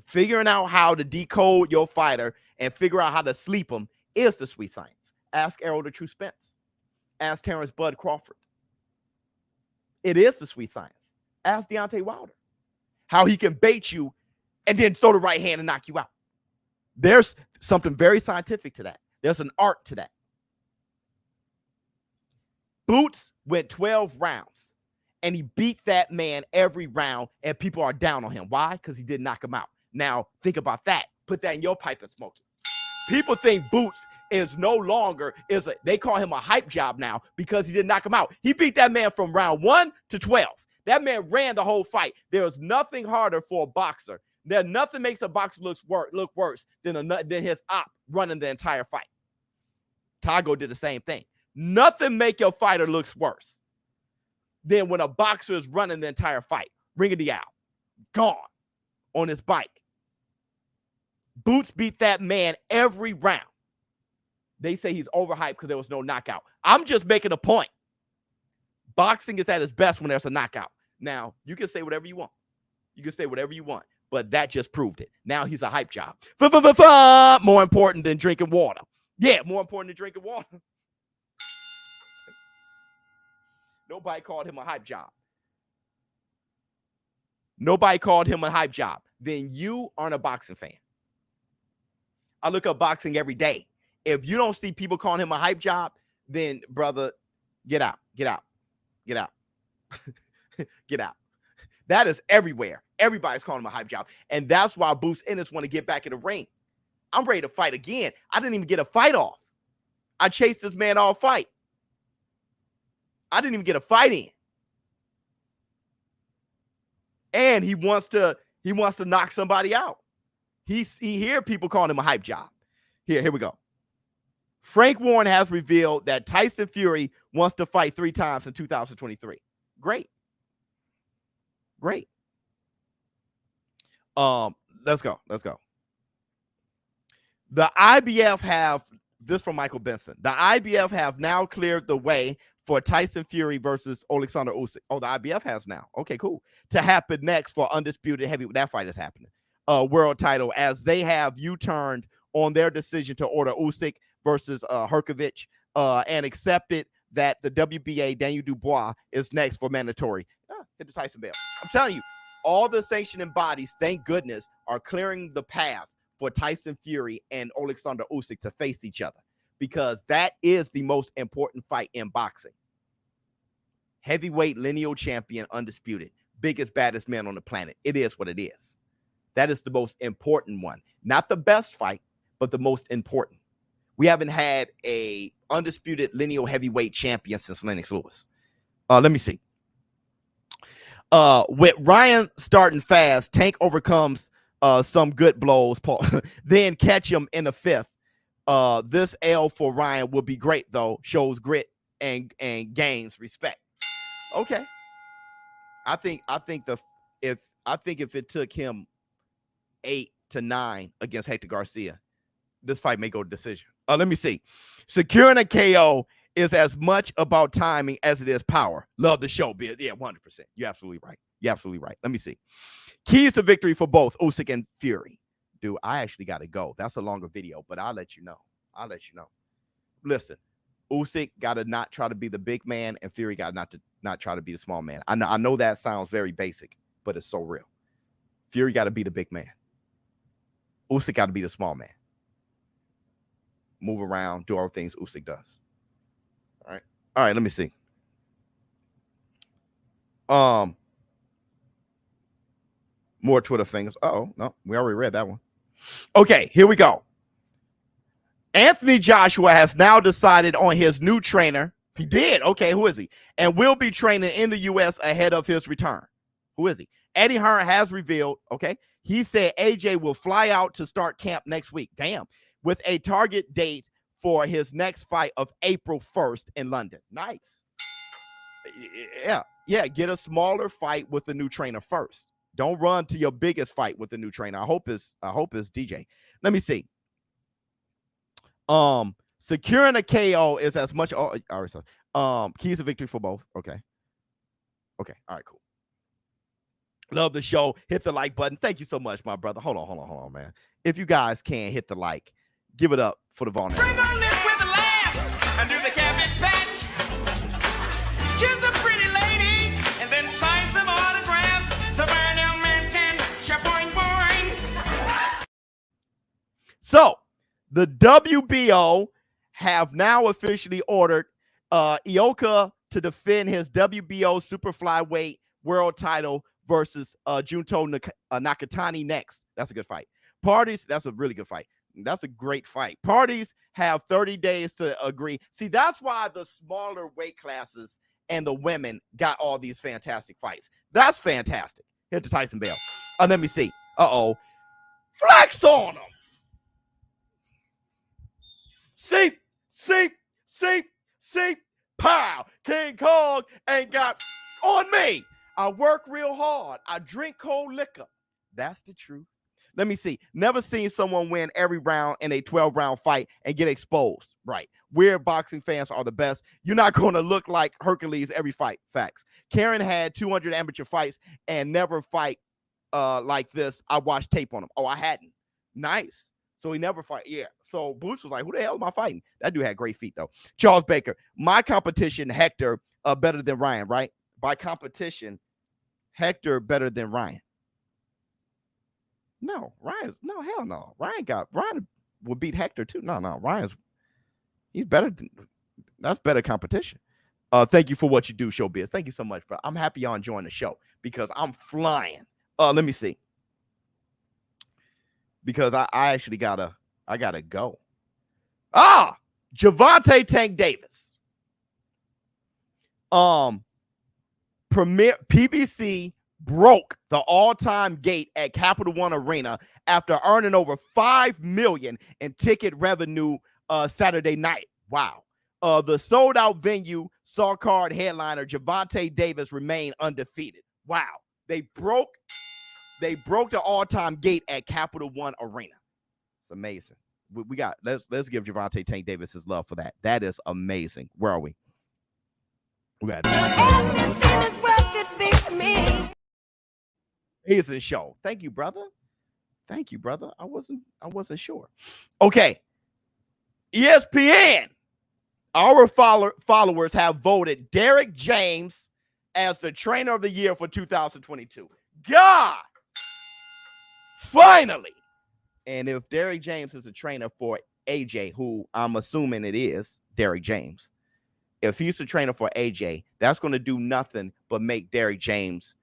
Figuring out how to decode your fighter and figure out how to sleep him is the sweet science. Ask Errol the True Spence. Ask Terrence Bud Crawford. It is the sweet science. Ask Deontay Wilder how he can bait you and then throw the right hand and knock you out. There's something very scientific to that. There's an art to that. Boots went 12 rounds, and he beat that man every round, and people are down on him. Why? Because he didn't knock him out. Now, think about that. Put that in your pipe and smoke it. People think Boots is no longer, they call him a hype job now because he didn't knock him out. He beat that man from round 1 to 12. That man ran the whole fight. There's nothing harder for a boxer. Nothing makes a boxer look worse than his op running the entire fight. Tago did the same thing. Nothing make your fighter look worse than when a boxer is running the entire fight. Ring of the owl. Gone on his bike. Boots beat that man every round. They say he's overhyped because there was no knockout. I'm just making a point. Boxing is at its best when there's a knockout. Now, you can say whatever you want. You can say whatever you want, but that just proved it. Now he's a hype job. More important than drinking water. Yeah, more important than drinking water. Nobody called him a hype job. Nobody called him a hype job. Then you aren't a boxing fan. I look up boxing every day. If you don't see people calling him a hype job, then, brother, get out. Get out. Get out. Get out. That is everywhere. Everybody's calling him a hype job. And that's why Boots Ennis want to get back in the ring. I'm ready to fight again. I didn't even get a fight off. I chased this man all fight. I didn't even get a fight in. And he wants to knock somebody out. He hear people calling him a hype job. Here we go. Frank Warren has revealed that Tyson Fury wants to fight 3 times in 2023. Great. Let's go. The IBF have, this from Michael Benson. The IBF have now cleared the way for Tyson Fury versus Alexander Usyk. Oh, the IBF has now. Okay, cool. To happen next for undisputed heavyweight. That fight is happening. World title, as they have U-turned on their decision to order Usyk versus Herkovich and accepted that the WBA Daniel Dubois is next for mandatory. Hit the Tyson bell. I'm telling you, all the sanctioning bodies, thank goodness, are clearing the path for Tyson Fury and Alexander Usyk to face each other, because that is the most important fight in boxing. Heavyweight lineal champion, undisputed, biggest, baddest man on the planet. It is what it is. That is the most important one. Not the best fight, but the most important. We haven't had a undisputed lineal heavyweight champion since Lennox Lewis. Let me see. With Ryan starting fast, Tank overcomes some good blows, Paul. Then catch him in the 5th. This L for Ryan will be great, though. Shows grit and gains respect. Okay. I think if it took him 8 to 9 against Hector Garcia, this fight may go to decision. Let me see. Securing a KO is as much about timing as it is power. Love the show, Biz. Yeah, 100%. You're absolutely right. Let me see. Keys to victory for both Usyk and Fury. Dude, I actually got to go. That's a longer video, but I'll let you know. Listen, Usyk got to not try to be the big man, and Fury got not try to be the small man. I know that sounds very basic, but it's so real. Fury got to be the big man. Usyk got to be the small man. Move around, do all the things Usyk does. All right, let me see. More Twitter fingers. Oh, no, we already read that one. Okay, here we go. Anthony Joshua has now decided on his new trainer. He did. Okay, who is he? And will be training in the U.S. ahead of his return. Who is he? Eddie Hearn has revealed, okay, he said AJ will fly out to start camp next week. Damn. With a target date for his next fight of April 1st in London. Nice. Yeah, get a smaller fight with the new trainer first. Don't run to your biggest fight with the new trainer. I hope it's DJ. Let me see. Securing a KO is as much. Oh, all right, so keys to victory for both. Okay. All right, cool. Love the show. Hit the like button. Thank you so much, my brother. Hold on, man. If you guys can hit the like, give it up for the vulnerable. Bring our lips with a laugh and do the cabbage patch. Kiss a pretty lady and then sign some autographs. The Burnham Manton, shaboing boing. So the WBO have now officially ordered Ioka to defend his WBO super flyweight world title versus Junto Nakatani next. That's a good fight. Parties, that's a really good fight. That's a great fight. Parties have 30 days to agree. See, that's why the smaller weight classes and the women got all these fantastic fights. That's fantastic. Hit the Tyson Bell. Let me see. Flex on them. See, pow. King Kong ain't got on me. I work real hard. I drink cold liquor. That's the truth. Let me see. Never seen someone win every round in a 12-round fight and get exposed. Right. Weird boxing fans are the best. You're not going to look like Hercules every fight. Facts. Karen had 200 amateur fights and never fight like this. I watched tape on him. Oh, I hadn't. Nice. So he never fight. Yeah. So Boots was like, who the hell am I fighting? That dude had great feet, though. Charles Baker. My competition, Hector, better than Ryan, right? By competition, Hector better than Ryan. No, hell no. Ryan would beat Hector too. No, he's better that's better competition. Thank you for what you do, ShowBizz. Thank you so much, bro. I'm happy y'all enjoying the show because I'm flying. Let me see. Because I actually gotta go. Gervonta Tank Davis. PBC broke the all-time gate at Capital One Arena after earning over $5 million in ticket revenue Saturday night. Wow. The sold-out venue saw card headliner Gervonta Davis remain undefeated. Wow. They broke the all-time gate at Capital One Arena. It's amazing. We got let's give Gervonta Tank Davis his love for that. That is amazing. Where are we? We got Here's the show. Thank you, brother. I wasn't sure. Okay. ESPN. Our followers have voted Derek James as the trainer of the year for 2022. God. Finally. And if Derek James is a trainer for AJ, who I'm assuming it is Derek James, if he's a trainer for AJ, that's going to do nothing but make Derek James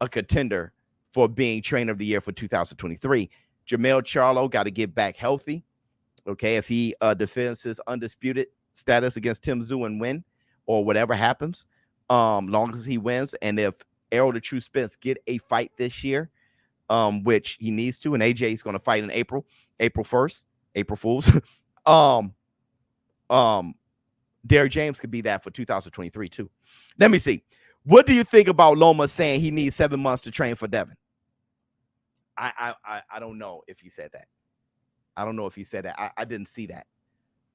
a contender for being trainer of the year for 2023. Jermell Charlo got to get back healthy. Okay, if he defends his undisputed status against Tim Tszyu and win, or whatever happens, long as he wins, and if Errol the True Spence get a fight this year, which he needs to, and AJ is going to fight in April 1st, April Fools. Derek James could be that for 2023 too. Let me see. What do you think about Loma saying he needs 7 months to train for Devin? I don't know if he said that. I didn't see that.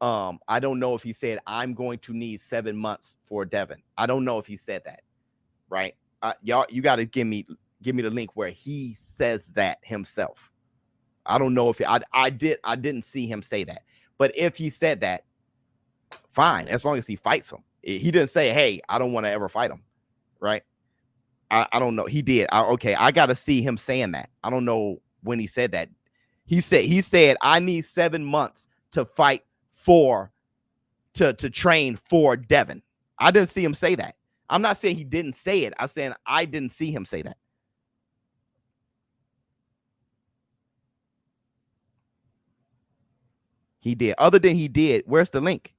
I don't know if he said I'm going to need 7 months for Devin. I don't know if he said that. Right? Y'all, you got to give me the link where he says that himself. I don't know if I didn't see him say that. But if he said that, fine, as long as he fights him. He didn't say, hey, I don't want to ever fight him, right? I don't know. He did. Okay, I got to see him saying that. I don't know when he said that. He said, I need 7 months to fight to train for Devin. I didn't see him say that. I'm not saying he didn't say it. I'm saying I didn't see him say that. He did. Other than he did, where's the link?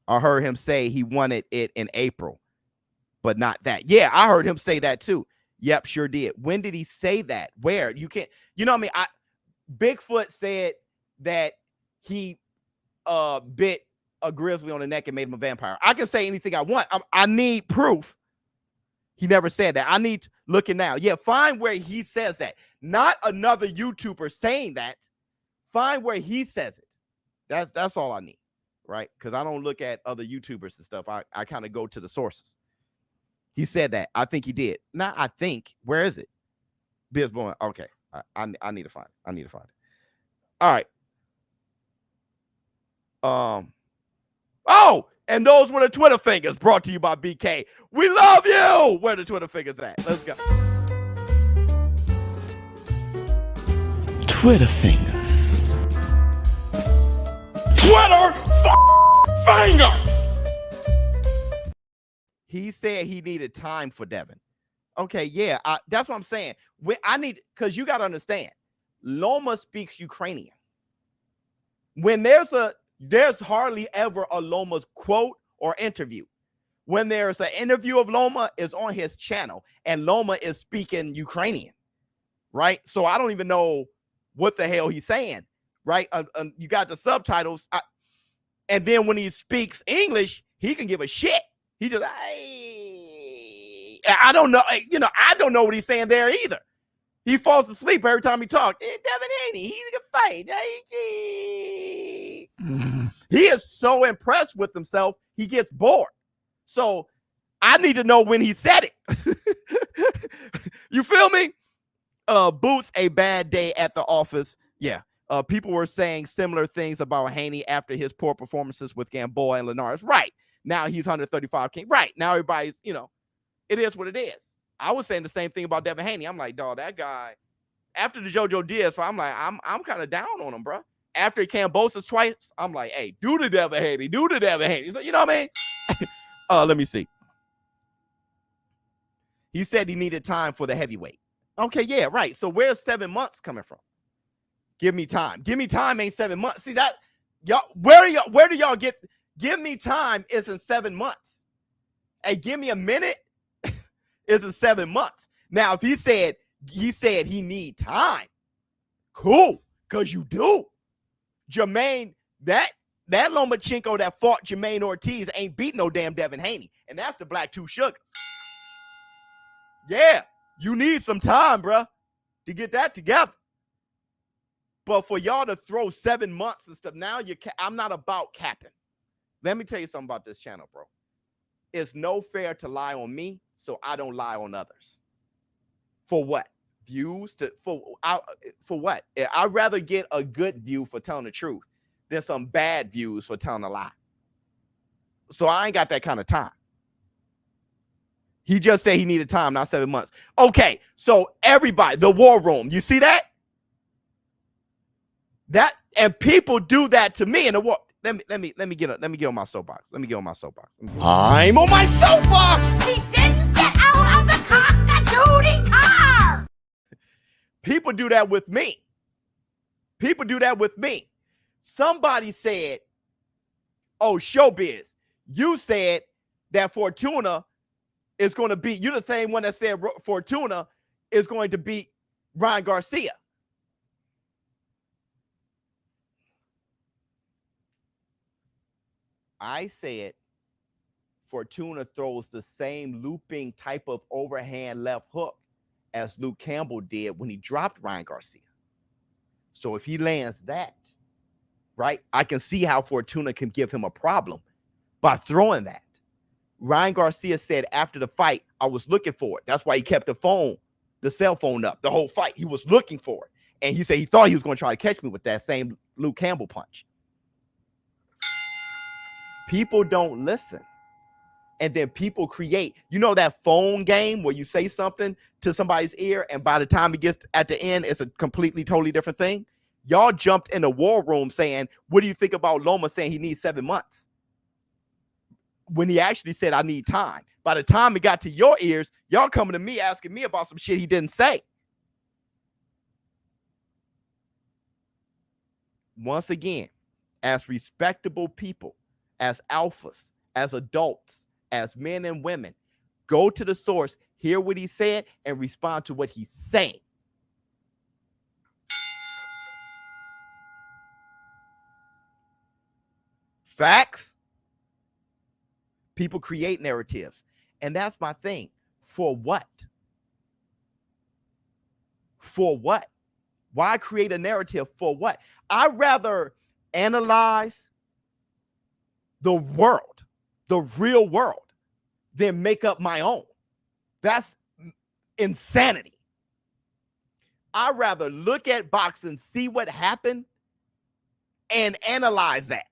I heard him say he wanted it in April, but not that. Yeah, I heard him say that too. Yep, sure did. When did he say that? Where? You can't, you know what I mean? Bigfoot said that he bit a grizzly on the neck and made him a vampire. I can say anything I want. I need proof. He never said that. I need looking now. Yeah, find where he says that. Not another YouTuber saying that. Find where he says it. That's all I need, right? Because I don't look at other YouTubers and stuff. I kind of go to the sources. He said that. I think he did. Not I think. Where is it? Bizboy. Okay. I need to find it. I need to find it. All right. Oh, and those were the Twitter fingers brought to you by BK. We love you. Where the Twitter fingers at? Let's go. Twitter fingers. Twitter fingers. He said he needed time for Devin. Okay, yeah, that's what I'm saying. Because you got to understand, Loma speaks Ukrainian. When there's hardly ever a Loma's quote or interview. When there's an interview of Loma, is on his channel, and Loma is speaking Ukrainian, right? So I don't even know what the hell he's saying, right? You got the subtitles, and then when he speaks English, he can give a shit. He just, I don't know, I don't know what he's saying there either. He falls asleep every time he talks. Devin Haney, he can fight. He is so impressed with himself, he gets bored. So I need to know when he said it. You feel me? Boots, a bad day at the office. Yeah. People were saying similar things about Haney after his poor performances with Gamboa and Linares. Right. Now he's 135 king. Right. Now everybody's, it is what it is. I was saying the same thing about Devin Haney. I'm like, dog, that guy, after the JoJo Diaz, I'm like, I'm kind of down on him, bro. After he Cambosis twice, I'm like, hey, do the Devin Haney. Do the Devin Haney. You know what I mean? Let me see. He said he needed time for the heavyweight. Okay, yeah, right. So where's 7 months coming from? Give me time. Give me time ain't 7 months. See that? Y'all, where do y'all get? Give me time isn't 7 months. Hey, give me a minute isn't 7 months. Now, if he said he need time, cool, because you do. Jermaine, that Lomachenko that fought Jermaine Ortiz ain't beat no damn Devin Haney. And that's the Black Two Sugars. Yeah, you need some time, bro, to get that together. But for y'all to throw 7 months and stuff, now I'm not about capping. Let me tell you something about this channel, bro. It's no fair to lie on me, so I don't lie on others. For what? Views? For what? I'd rather get a good view for telling the truth than some bad views for telling a lie. So I ain't got that kind of time. He just said he needed time, not 7 months. Okay, so everybody, the war room, you see that? And people do that to me in the war. Let me get on my soapbox. Let me get on my soapbox. I'm on my soapbox. He didn't get out of the cock-a-doodle car. People do that with me. People do that with me. Somebody said, oh, ShowBizz, you said that Fortuna is going to beat, you're the same one that said Fortuna is going to beat Ryan Garcia. I said Fortuna throws the same looping type of overhand left hook as Luke Campbell did when he dropped Ryan Garcia. So if he lands that, right, I can see how Fortuna can give him a problem by throwing that. Ryan Garcia said after the fight, I was looking for it. That's why he kept the phone the cell phone up the whole fight. He was looking for it. And he said he thought he was going to try to catch me with that same Luke Campbell punch. People don't listen. And then people create, you know, that phone game where you say something to somebody's ear and by the time it gets at the end, it's a completely, totally different thing. Y'all jumped in the war room saying, what do you think about Loma saying he needs 7 months? When he actually said, I need time. By the time it got to your ears, y'all coming to me asking me about some shit he didn't say. Once again, as respectable people, as alphas, as adults, as men and women, go to the source, hear what he said, and respond to what he's saying. Facts. People create narratives. And that's my thing. For what? For what? Why create a narrative? For what? I'd rather analyze the world, the real world, than make up my own. That's insanity. I'd rather look at boxing, see what happened, and analyze that.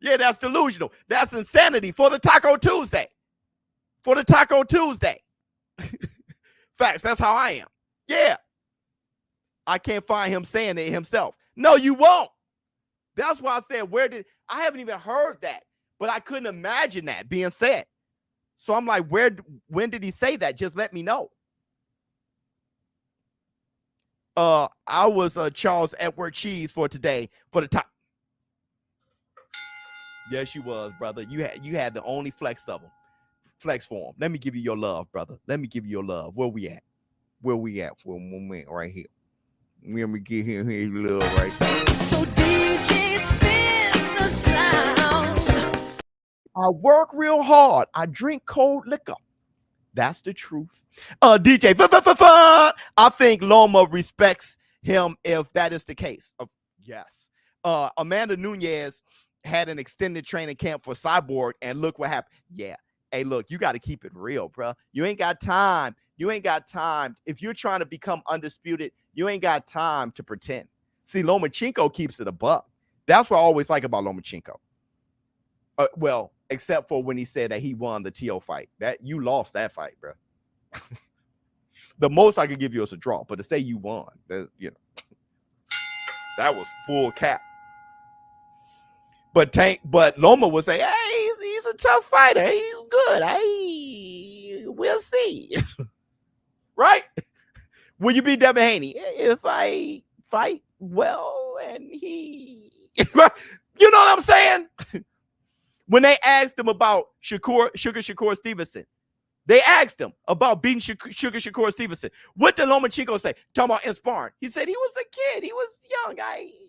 Yeah, that's delusional. That's insanity for the Taco Tuesday. For the Taco Tuesday. Facts, that's how I am. Yeah. I can't find him saying it himself. No, you won't. That's why I said, I haven't even heard that, but I couldn't imagine that being said. So I'm like, when did he say that? Just let me know. I was Charles Edward Cheese for today for the top. Yes, you was, brother. You had the only flex of them. Flex for him. Let me give you your love, brother. Let me give you your love. Where we at? Where we at for a moment right here? Let me get him his love right there. So DJ spin the sound. I work real hard. I drink cold liquor. That's the truth. DJ, I think Loma respects him if that is the case. Yes. Amanda Nunes had an extended training camp for Cyborg, and look what happened. Yeah. Hey, look, you got to keep it real, bro. You ain't got time. You ain't got time. If you're trying to become undisputed, you ain't got time to pretend. See, Lomachenko keeps it a buck. That's what I always like about Lomachenko. Well, except for when he said that he won the TO fight. That you lost that fight, bro. The most I could give you is a draw, but to say you won, that was full cap. But Loma would say, hey, he's a tough fighter. He's good. Hey, we'll see. Right? Will you be Devin Haney? If I fight well and he... You know what I'm saying? When they asked him about Sugar Shakur Stevenson, they asked him about beating Sugar Shakur Stevenson. What did Lomachenko say? Talking about in sparring. He said he was a kid. He was young.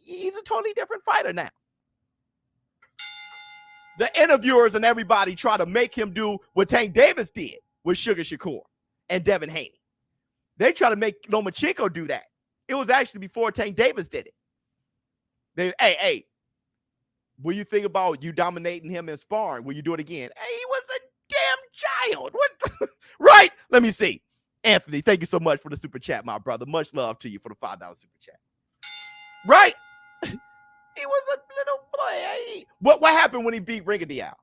He's a totally different fighter now. The interviewers and everybody try to make him do what Tank Davis did with Sugar Shakur and Devin Haney. They try to make Lomachenko do that. It was actually before Tank Davis did it. Hey, will you think about you dominating him in sparring? Will you do it again? Hey, he was a damn child. What? Right? Let me see. Anthony, thank you so much for the super chat, my brother. Much love to you for the $5 super chat. Right? He was a little boy. Hey. What happened when he beat Ringadial?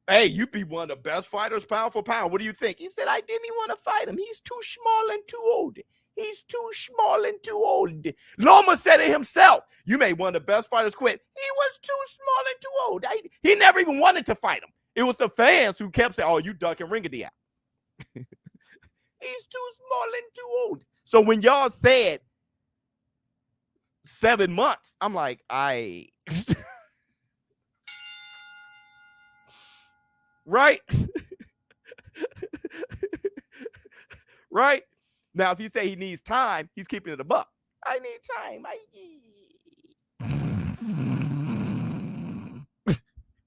Hey, you beat one of the best fighters pound for pound. What do you think? He said, I didn't even want to fight him. He's too small and too old. He's too small and too old. Loma said it himself. You made one of the best fighters quit. He was too small and too old. He never even wanted to fight him. It was the fans who kept saying, oh, you ducking Ringadial. He's too small and too old. So when y'all said 7 months, I'm like, right? Right? Now, if you say he needs time, he's keeping it a buck. I need time.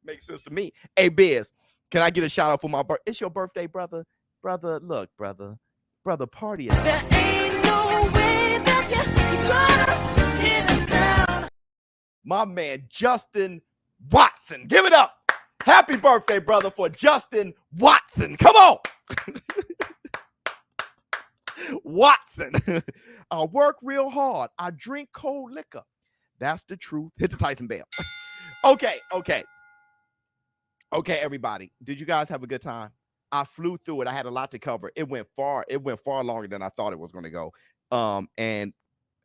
Makes sense to me. Hey, Biz, can I get a shout out for my birthday? It's your birthday, brother. Brother, look, brother, party. There ain't no way that you're gonna sit us down. my man Justin Watson. Give it up. Happy birthday, brother, for Justin Watson. Come on. Watson. I work real hard. I drink cold liquor. That's the truth. Hit the Tyson bell. Okay, everybody. Did you guys have a good time? I flew through it. I had a lot to cover. It went far longer than I thought it was going to go. And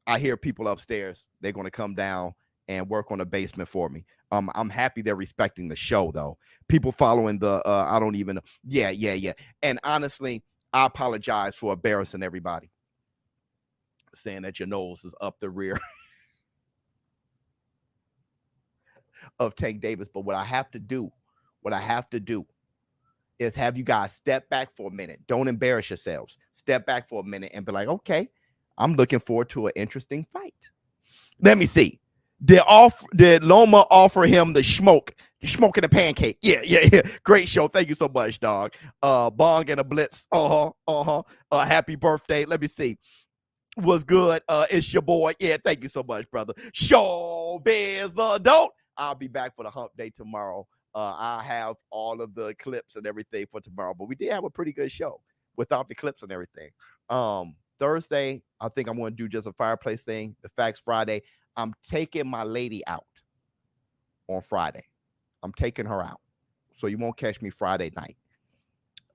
I hear people upstairs. They're going to come down and work on the basement for me. I'm happy they're respecting the show, though. People following the I don't even know. Yeah. And honestly, I apologize for embarrassing everybody. Saying that your nose is up the rear of Tank Davis. But what I have to do is have you guys step back for a minute. Don't embarrass yourselves. Step back for a minute and be like, okay, I'm looking forward to an interesting fight. Let me see. Did Loma offer him the smoke and the pancake? Yeah. Great show. Thank you so much, dog. Bong and a blitz. Happy birthday. Let me see. Was good. It's your boy. Yeah, thank you so much, brother. ShowBizz The Adult. I'll be back for the hump day tomorrow. I have all of the clips and everything for tomorrow, but we did have a pretty good show without the clips and everything. Thursday, I think I'm going to do just a fireplace thing. The Facts Friday. I'm taking my lady out on Friday. I'm taking her out. So you won't catch me Friday night.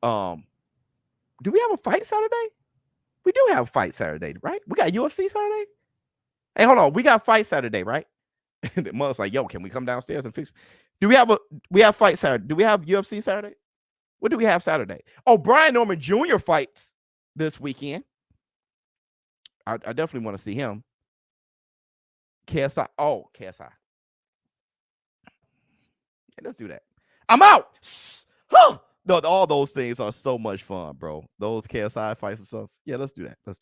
Do we have a fight Saturday? We do have a fight Saturday, right? We got UFC Saturday? Hey, hold on. We got fight Saturday, right? The mother's like, yo, can we come downstairs and fix? We have fight Saturday? Do we have UFC Saturday? What do we have Saturday? Oh, Brian Norman Jr. fights this weekend. I definitely want to see him. KSI. Oh, KSI. Yeah, let's do that. I'm out. Huh. No, all those things are so much fun, bro. Those KSI fights and stuff. Yeah, let's do that.